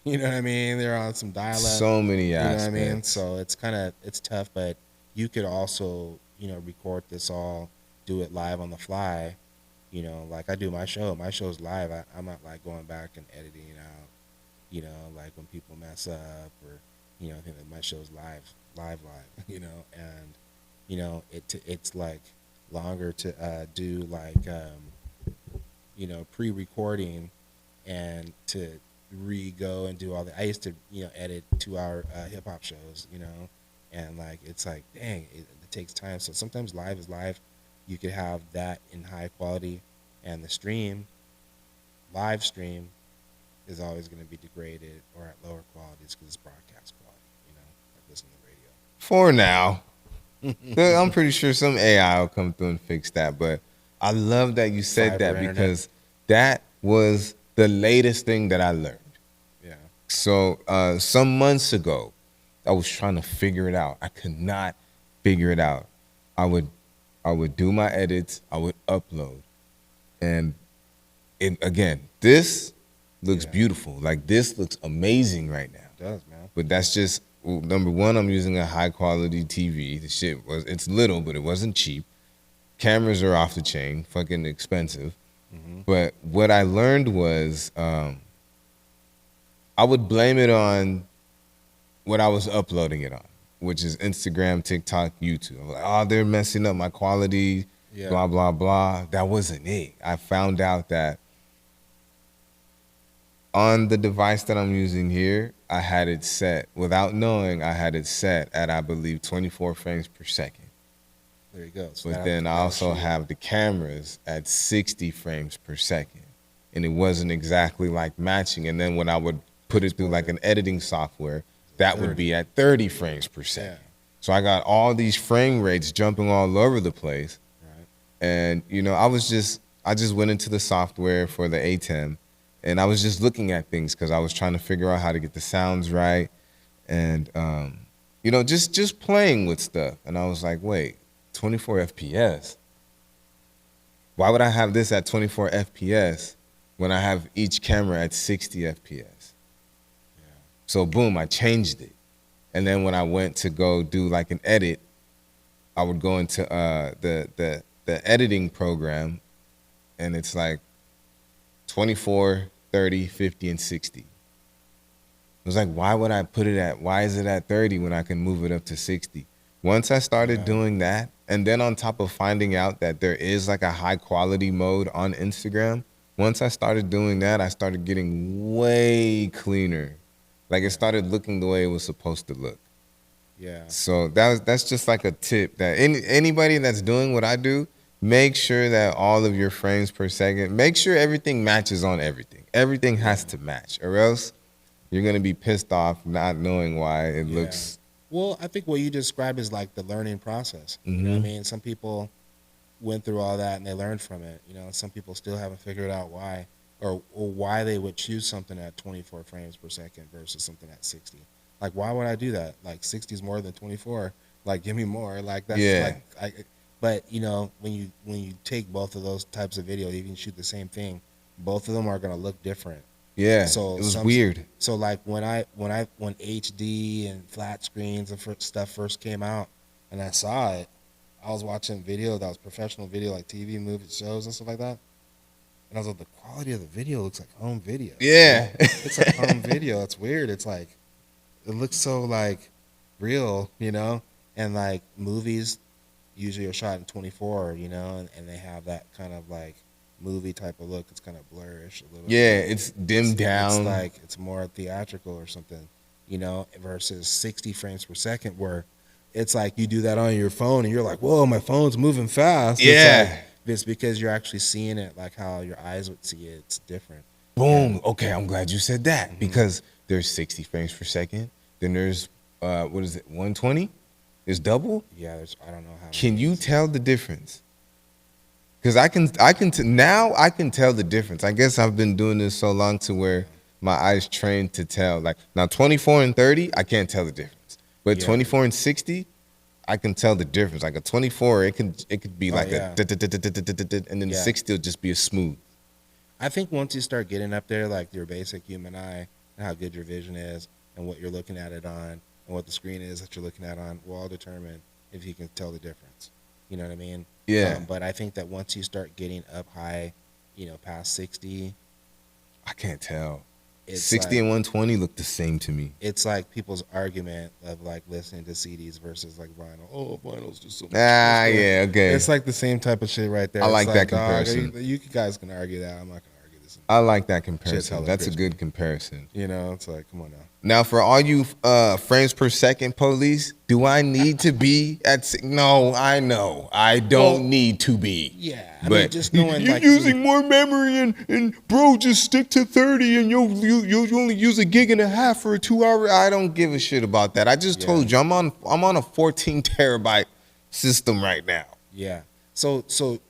You know what I mean? They're on some dial-up. So many You know what I aspects. mean? So it's tough, but you could also, record this all, do it live on the fly. Like I do my show. My show's live. I'm not like going back and editing it out. Like when people mess up, or I think that my show's live. And it's like longer to do like pre-recording, and to re-go and do all that. I used to edit 2-hour hip hop shows, and like it's like, dang, it takes time. So sometimes live is live. You could have that in high quality, and the live stream is always going to be degraded or at lower qualities because it's broadcast quality, like listening to radio. For now. I'm pretty sure some AI will come through and fix that. But I love that you said Fiber that, internet. because that was the latest thing that I learned. Yeah. So some months ago, I was trying to figure it out. I could not figure it out. I would do my edits. I would upload. And again, this looks beautiful. Like, this looks amazing right now. It does, man. But that's just, number one, I'm using a high quality TV. The shit it's little, but it wasn't cheap. Cameras are off the chain, fucking expensive. Mm-hmm. But what I learned was I would blame it on what I was uploading it on, which is Instagram, TikTok, YouTube. I'm like, oh, they're messing up my quality, blah, blah, blah. That wasn't it. I found out that on the device that I'm using here, I had it set, without knowing, I had it set at, I believe, 24 frames per second. There you go. So But then I also have the cameras at 60 frames per second. And it wasn't exactly like matching. And then when I would put it through like an editing software, that would be at 30 frames per second. Yeah. So I got all these frame rates jumping all over the place. Right. And, I just went into the software for the ATEM, and I was just looking at things because I was trying to figure out how to get the sounds right. And, just playing with stuff. And I was like, wait, 24 FPS? Why would I have this at 24 FPS when I have each camera at 60 FPS? Yeah. So boom, I changed it. And then when I went to go do like an edit, I would go into the editing program, and it's like 24, 30, 50, and 60. It was like, why is it at 30 when I can move it up to 60? Once I started doing that, and then on top of finding out that there is like a high quality mode on Instagram, once I started doing that, I started getting way cleaner. Like, it started looking the way it was supposed to look. Yeah. So that's just like a tip that anybody that's doing what I do, make sure that all of your frames per second, make sure everything matches on everything. Everything has to match, or else you're going to be pissed off not knowing why it looks. Well, I think what you described is like the learning process. You know what I mean? Some people went through all that and they learned from it. Some people still haven't figured out why, or why they would choose something at 24 frames per second versus something at 60. Like, why would I do that? Like, 60 is more than 24. Like, give me more. Like, that's but when you take both of those types of video, even shoot the same thing, both of them are gonna look different. Yeah, So it was weird. So like when HD and flat screens and stuff first came out, and I saw it, I was watching video that was professional video, like TV, movie shows and stuff like that, and I was like, the quality of the video looks like home video. Yeah, It's like home video. It's weird. It's like, it looks so like real, and like movies usually are shot in 24, and they have that kind of like movie type of look. It's kind of blurrish a little. Yeah, it's dimmed down. It's like it's more theatrical or something, versus 60 frames per second, where it's like you do that on your phone and you're like, whoa, my phone's moving fast. Yeah. It's because you're actually seeing it like how your eyes would see it. It's different. Boom. Okay, I'm glad you said that, because there's 60 frames per second. Then there's 120? There's double? Yeah, I don't know how. Can you tell the difference? Because now I can tell the difference. I guess I've been doing this so long to where my eyes trained to tell. Like now 24 and 30, I can't tell the difference. But 24 and 60, I can tell the difference. Like a 24, it could be like a and then the 60 will just be a smooth. I think once you start getting up there, like your basic human eye and how good your vision is and what you're looking at it on and what the screen is that you're looking at on will all determine if you can tell the difference. You know what I mean? Yeah. But I think that once you start getting up high, past 60. I can't tell. 60 and 120 look the same to me. It's like people's argument of like listening to CDs versus like vinyl. Oh, vinyl's just so much. Yeah, okay. It's like the same type of shit right there. I like that comparison. You guys can argue that. I'm not gonna argue this. I like that comparison. That's a good comparison. It's like, come on now. Now, for all you frames per second police, do I need to be at? No, I know I don't need to be. Yeah, I mean, just knowing you're using more memory, and bro, just stick to 30, and you'll only use 1.5 gigs for a 2 hour. I don't give a shit about that. I just told you I'm on a 14 terabyte system right now. Yeah. So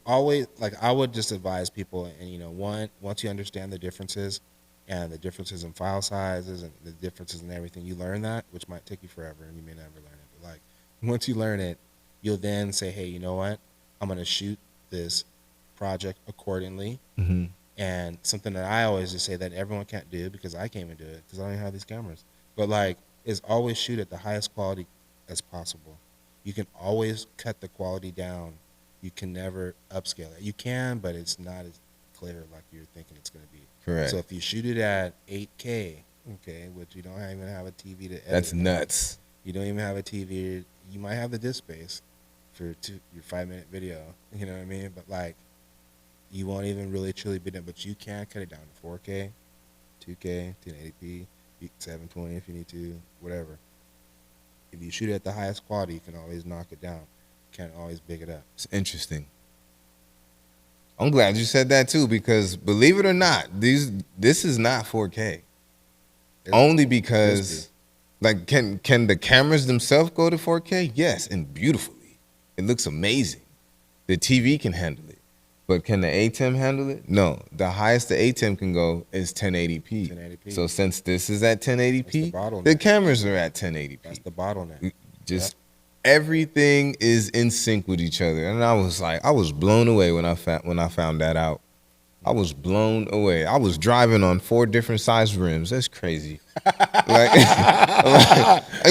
always, like, I would just advise people, and once you understand the differences and the differences in file sizes and the differences in everything, you learn that, which might take you forever and you may never learn it. But like, once you learn it, you'll then say, hey, you know what? I'm going to shoot this project accordingly. Mm-hmm. And something that I always just say that everyone can't do because I can't even do it because I don't even have these cameras. But like, is always shoot at the highest quality as possible. You can always cut the quality down. You can never upscale it. You can, but it's not as clear like you're thinking it's going to be. Correct. So if you shoot it at 8K, okay, which you don't even have a TV to edit. That's nuts. You don't even have a TV. You might have the disk space for your 5-minute video. You know what I mean? But like, you won't even really truly be done. But you can cut it down to 4K, 2K, 1080p, 720 if you need to, whatever. If you shoot it at the highest quality, you can always knock it down. You can't always big it up. It's interesting. I'm glad you said that too, because believe it or not, this is not 4K. Only because, like, can the cameras themselves go to 4K? Yes, and beautifully. It looks amazing. The TV can handle it. But can the ATEM handle it? No. The highest the ATEM can go is 1080p. 1080p. So since this is at 1080p, the cameras are at 1080p. That's the bottleneck. Just everything is in sync with each other. And I was blown away when I found that out. I was blown away. I was driving on 4 different size rims. That's crazy. It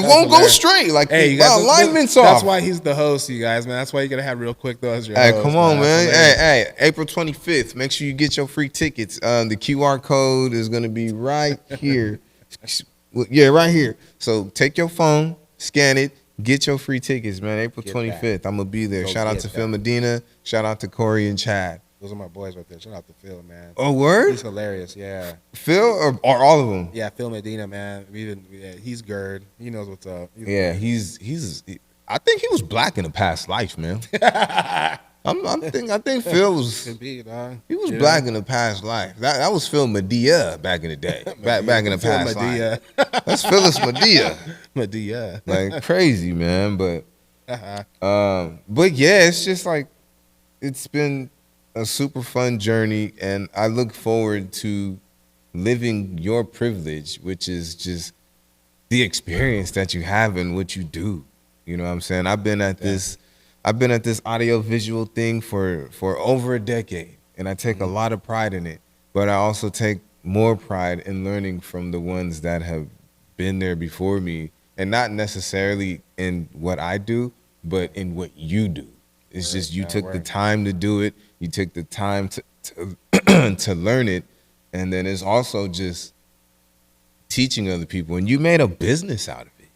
won't go straight. Like, hey, alignment's off. That's why he's the host, you guys, man. That's why you gotta have Realquicctho as your host. Hey, come on, man. Hey, April 25th. Make sure you get your free tickets. The QR code is gonna be right here. Yeah, right here. So take your phone, scan it, get your free tickets, man. April 25th. I'm gonna be there. Shout out to Phil Medina. Shout out to Corey and Chad. Those are my boys right there. Shout out to Phil, man. Oh, word? He's hilarious, yeah. Phil or all of them? Yeah, Phil Medina, man. He's Gerd. He knows what's up. He's I think he was black in a past life, man. I think Phil was. He was black in a past life. That was Phil Medea back in the day. back in the past life. That's Phyllis Medea. Medea. Like crazy, man. But yeah, it's just like it's been a super fun journey, and I look forward to living your privilege, which is just the experience that you have and what you do. You know what I'm saying? I've been at this audio visual thing for over a decade, and I take a lot of pride in it, but I also take more pride in learning from the ones that have been there before me, and not necessarily in what I do, but in what you do. It's just you took the time to do it. You took the time to to learn it, and then it's also just teaching other people, and you made a business out of it.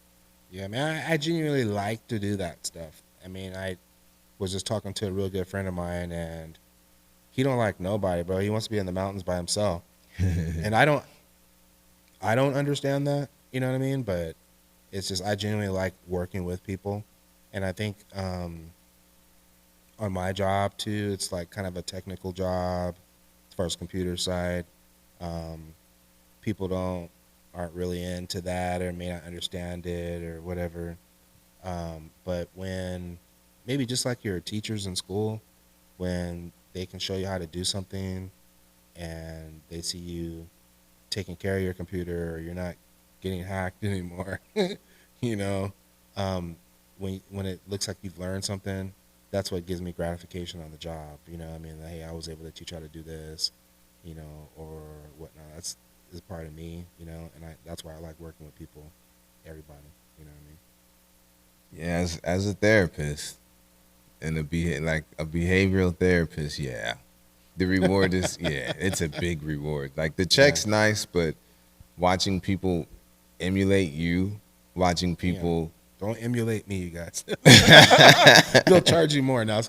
Yeah, man, I genuinely like to do that stuff. I mean, I was just talking to a real good friend of mine, and he don't like nobody, bro. He wants to be in the mountains by himself, and I don't understand that. You know what I mean? But it's just I genuinely like working with people, and I think on my job too, it's like kind of a technical job as far as computer side. People aren't really into that or may not understand it or whatever. But when maybe just like your teachers in school, when they can show you how to do something, and they see you taking care of your computer, or you're not getting hacked anymore. You know, when it looks like you've learned something, that's what gives me gratification on the job. You know, I mean, hey, I was able to teach you how to do this, you know, or whatnot. That's is part of me, you know, and that's why I like working with people, everybody. You know what I mean? Yeah, as a therapist and a behavioral therapist, yeah, the reward is it's a big reward. Like the check's nice, but watching people emulate you, watching people. Don't emulate me, you guys. They'll charge you more now.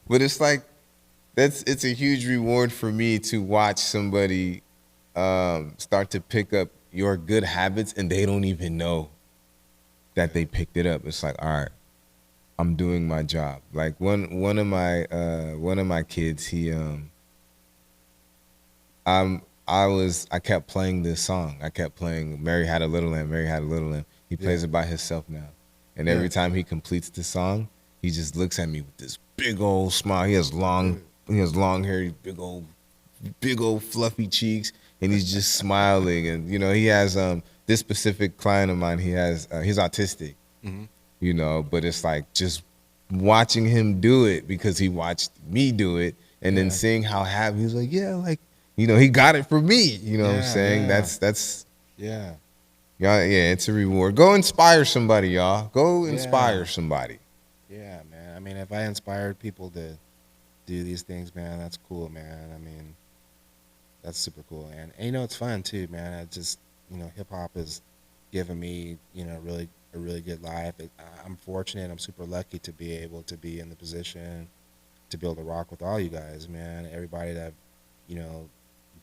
But it's like it's a huge reward for me to watch somebody start to pick up your good habits, and they don't even know that they picked it up. It's like, all right, I'm doing my job. Like one of my kids, he I kept playing this song. I kept playing Mary Had a Little Lamb, Mary Had a Little Lamb. He plays it by himself now. And every time he completes the song, he just looks at me with this big old smile. He has long hair, big old fluffy cheeks, and he's just smiling. And you know, he has this specific client of mine, he's autistic. Mm-hmm. You know, but it's like just watching him do it because he watched me do it, and then seeing how happy he was, like, yeah, like, you know, he got it for me. You know what I'm saying? That's it's a reward. Go inspire somebody, y'all. Go inspire somebody. Yeah, man. I mean, if I inspired people to do these things, man, that's cool, man. I mean, that's super cool. And you know, it's fun too, man. I just, you know, hip hop has given me, you know, a really good life. I'm fortunate. I'm super lucky to be able to be in the position to be able to rock with all you guys, man. Everybody that I've, you know,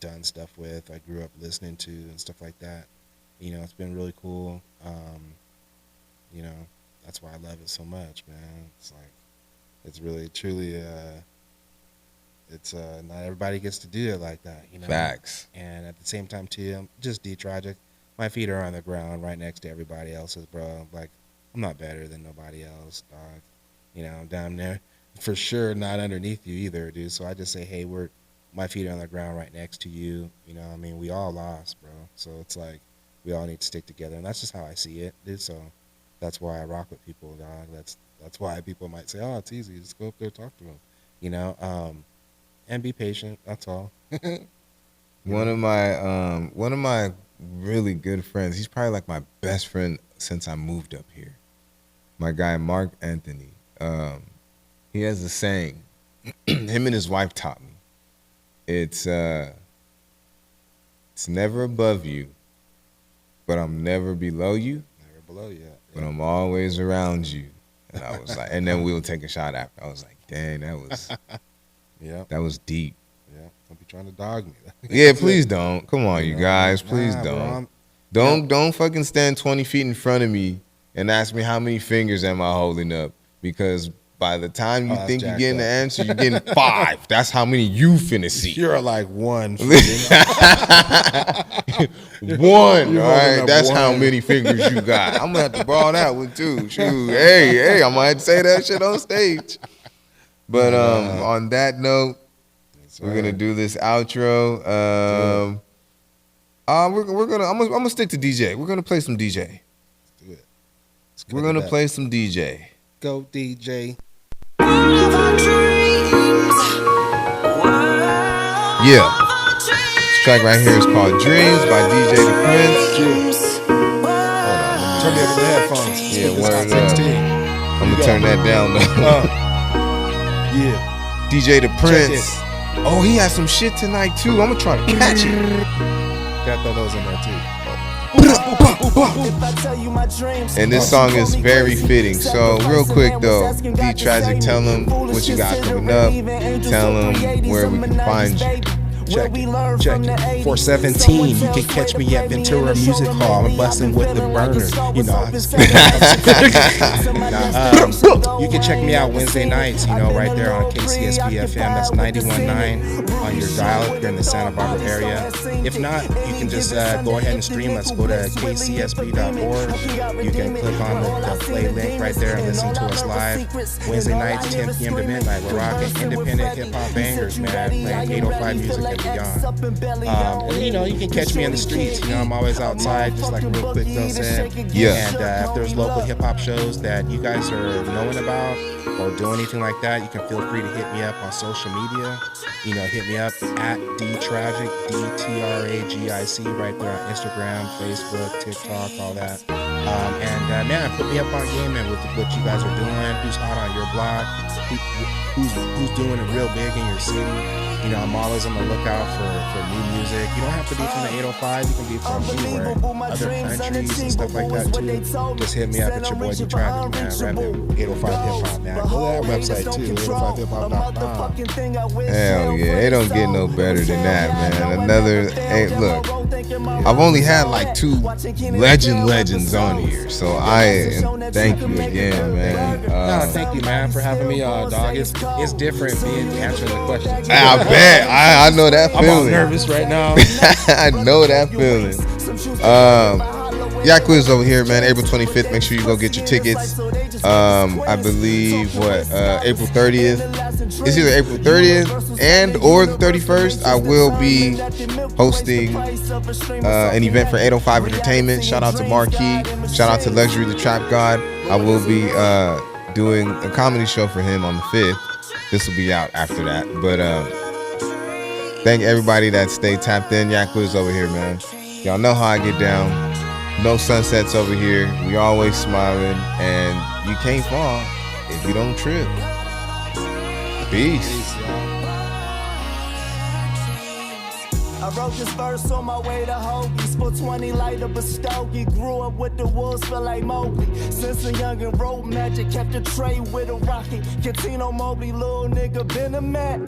done stuff with, I grew up listening to and stuff like that. You know, it's been really cool. You know, that's why I love it so much, man. It's like, it's really, truly, it's not everybody gets to do it like that, you know. Facts. And at the same time, too, I'm just tragic. My feet are on the ground right next to everybody else's, bro. Like, I'm not better than nobody else, dog. You know, I'm down there. For sure not underneath you either, dude. So I just say, hey, my feet are on the ground right next to you. You know, I mean, we all lost, bro. So it's like, we all need to stick together, and that's just how I see it, dude. So that's why I rock with people, dog. That's why people might say, "Oh, it's easy. Just go up there, talk to them," you know. And be patient. That's all. One of my really good friends. He's probably like my best friend since I moved up here. My guy Mark Anthony. He has a saying. Him and his wife taught me. It's never above you, but I'm never below you. Never below you. But I'm always around you. And I was like, and then we'll take a shot after. I was like, dang, that was deep. Yeah, don't be trying to dog me. Yeah, please don't. Come on, you guys, please don't. Don't fucking stand 20 feet in front of me and ask me how many fingers am I holding up, because by the time you think you're getting the answer, you're getting 5. That's how many you finna see. You're like 1. 1, all right? That's how many fingers you got. I'm gonna have to borrow that one too. Shoot, hey, I might have to say that shit on stage. But on that note, we're gonna do this outro. I'm gonna stick to DJ. We're gonna play some DJ. Let's do it. We're gonna play some DJ. Go DJ. Yeah. This track right here is called Dreams by DJ The Prince. Hold on. Turn me up with the headphones. Yeah, word up. I'm gonna turn that down though. Yeah. DJ The Prince. Oh, he has some shit tonight too. I'm gonna try to catch it. Gotta throw those in there too. And this song is very fitting. So real quick though, D Tragic, tell them what you got coming up. Tell them where we can find you. Check it. 417. You can catch me at Ventura Music Hall. I'm busting with the burners. You know. You can check me out Wednesday nights, you know, right there on KCSB FM. That's 91.9 on your dial if you're in the Santa Barbara area. If not, you can just go ahead and stream us. Go to kcsb.org. You can click on the play link right there and listen to us live. Wednesday nights, 10 p.m. to midnight. We're rocking independent hip-hop bangers, man, playing 805 music and beyond. And, you know, you can catch me in the streets. You know, I'm always outside, just like Realquicctho said. Yeah. And if there's local hip-hop shows that you guys are knowing about or do anything like that, you can feel free to hit me up on social media. You know, hit me up at DTragic, DTRAGIC, right there on Instagram, Facebook, TikTok, all that. Man, put me up on game, man, with what you guys are doing, who's hot on your block, who's doing it real big in your city. You know, I'm always on the lookout for new music. You don't have to be from the 805. You can be from anywhere, other countries and stuff like that too. Just hit me up at your boy DTragic, man. Repping 805 Hip Hop, man. Go to that website too, 805hiphop.com. Hell yeah, it don't get no better than that, man. Hey, look, I've only had like 2 legends on here, so thank you again, man. Thank you, man, for having me, dog. It's different being answering the questions. I bet. I know that feeling. I'm all nervous right now. I know that feeling. Yacht Quiz over here, man. April 25th. Make sure you go get your tickets. I believe April 30th. It's either April 30th and or the 31st. I will be hosting an event for 805 Entertainment. Shout out to Marquis. Shout out to Luxury the Trap God. I will be doing a comedy show for him on the 5th. This will be out after that. But thank everybody that stayed tapped in. Yacht Quiz over here, man. Y'all know how I get down. No sunsets over here. We always smiling, and you can't fall if you don't trip. Peace. I wrote this verse on my way to Hoagie's. 420 light up a stogie. Grew up with the wolves, felt like Mowgli. Since a young and wrote magic, kept a tray with a rocket. Catino Mobley, little nigga, been a mat.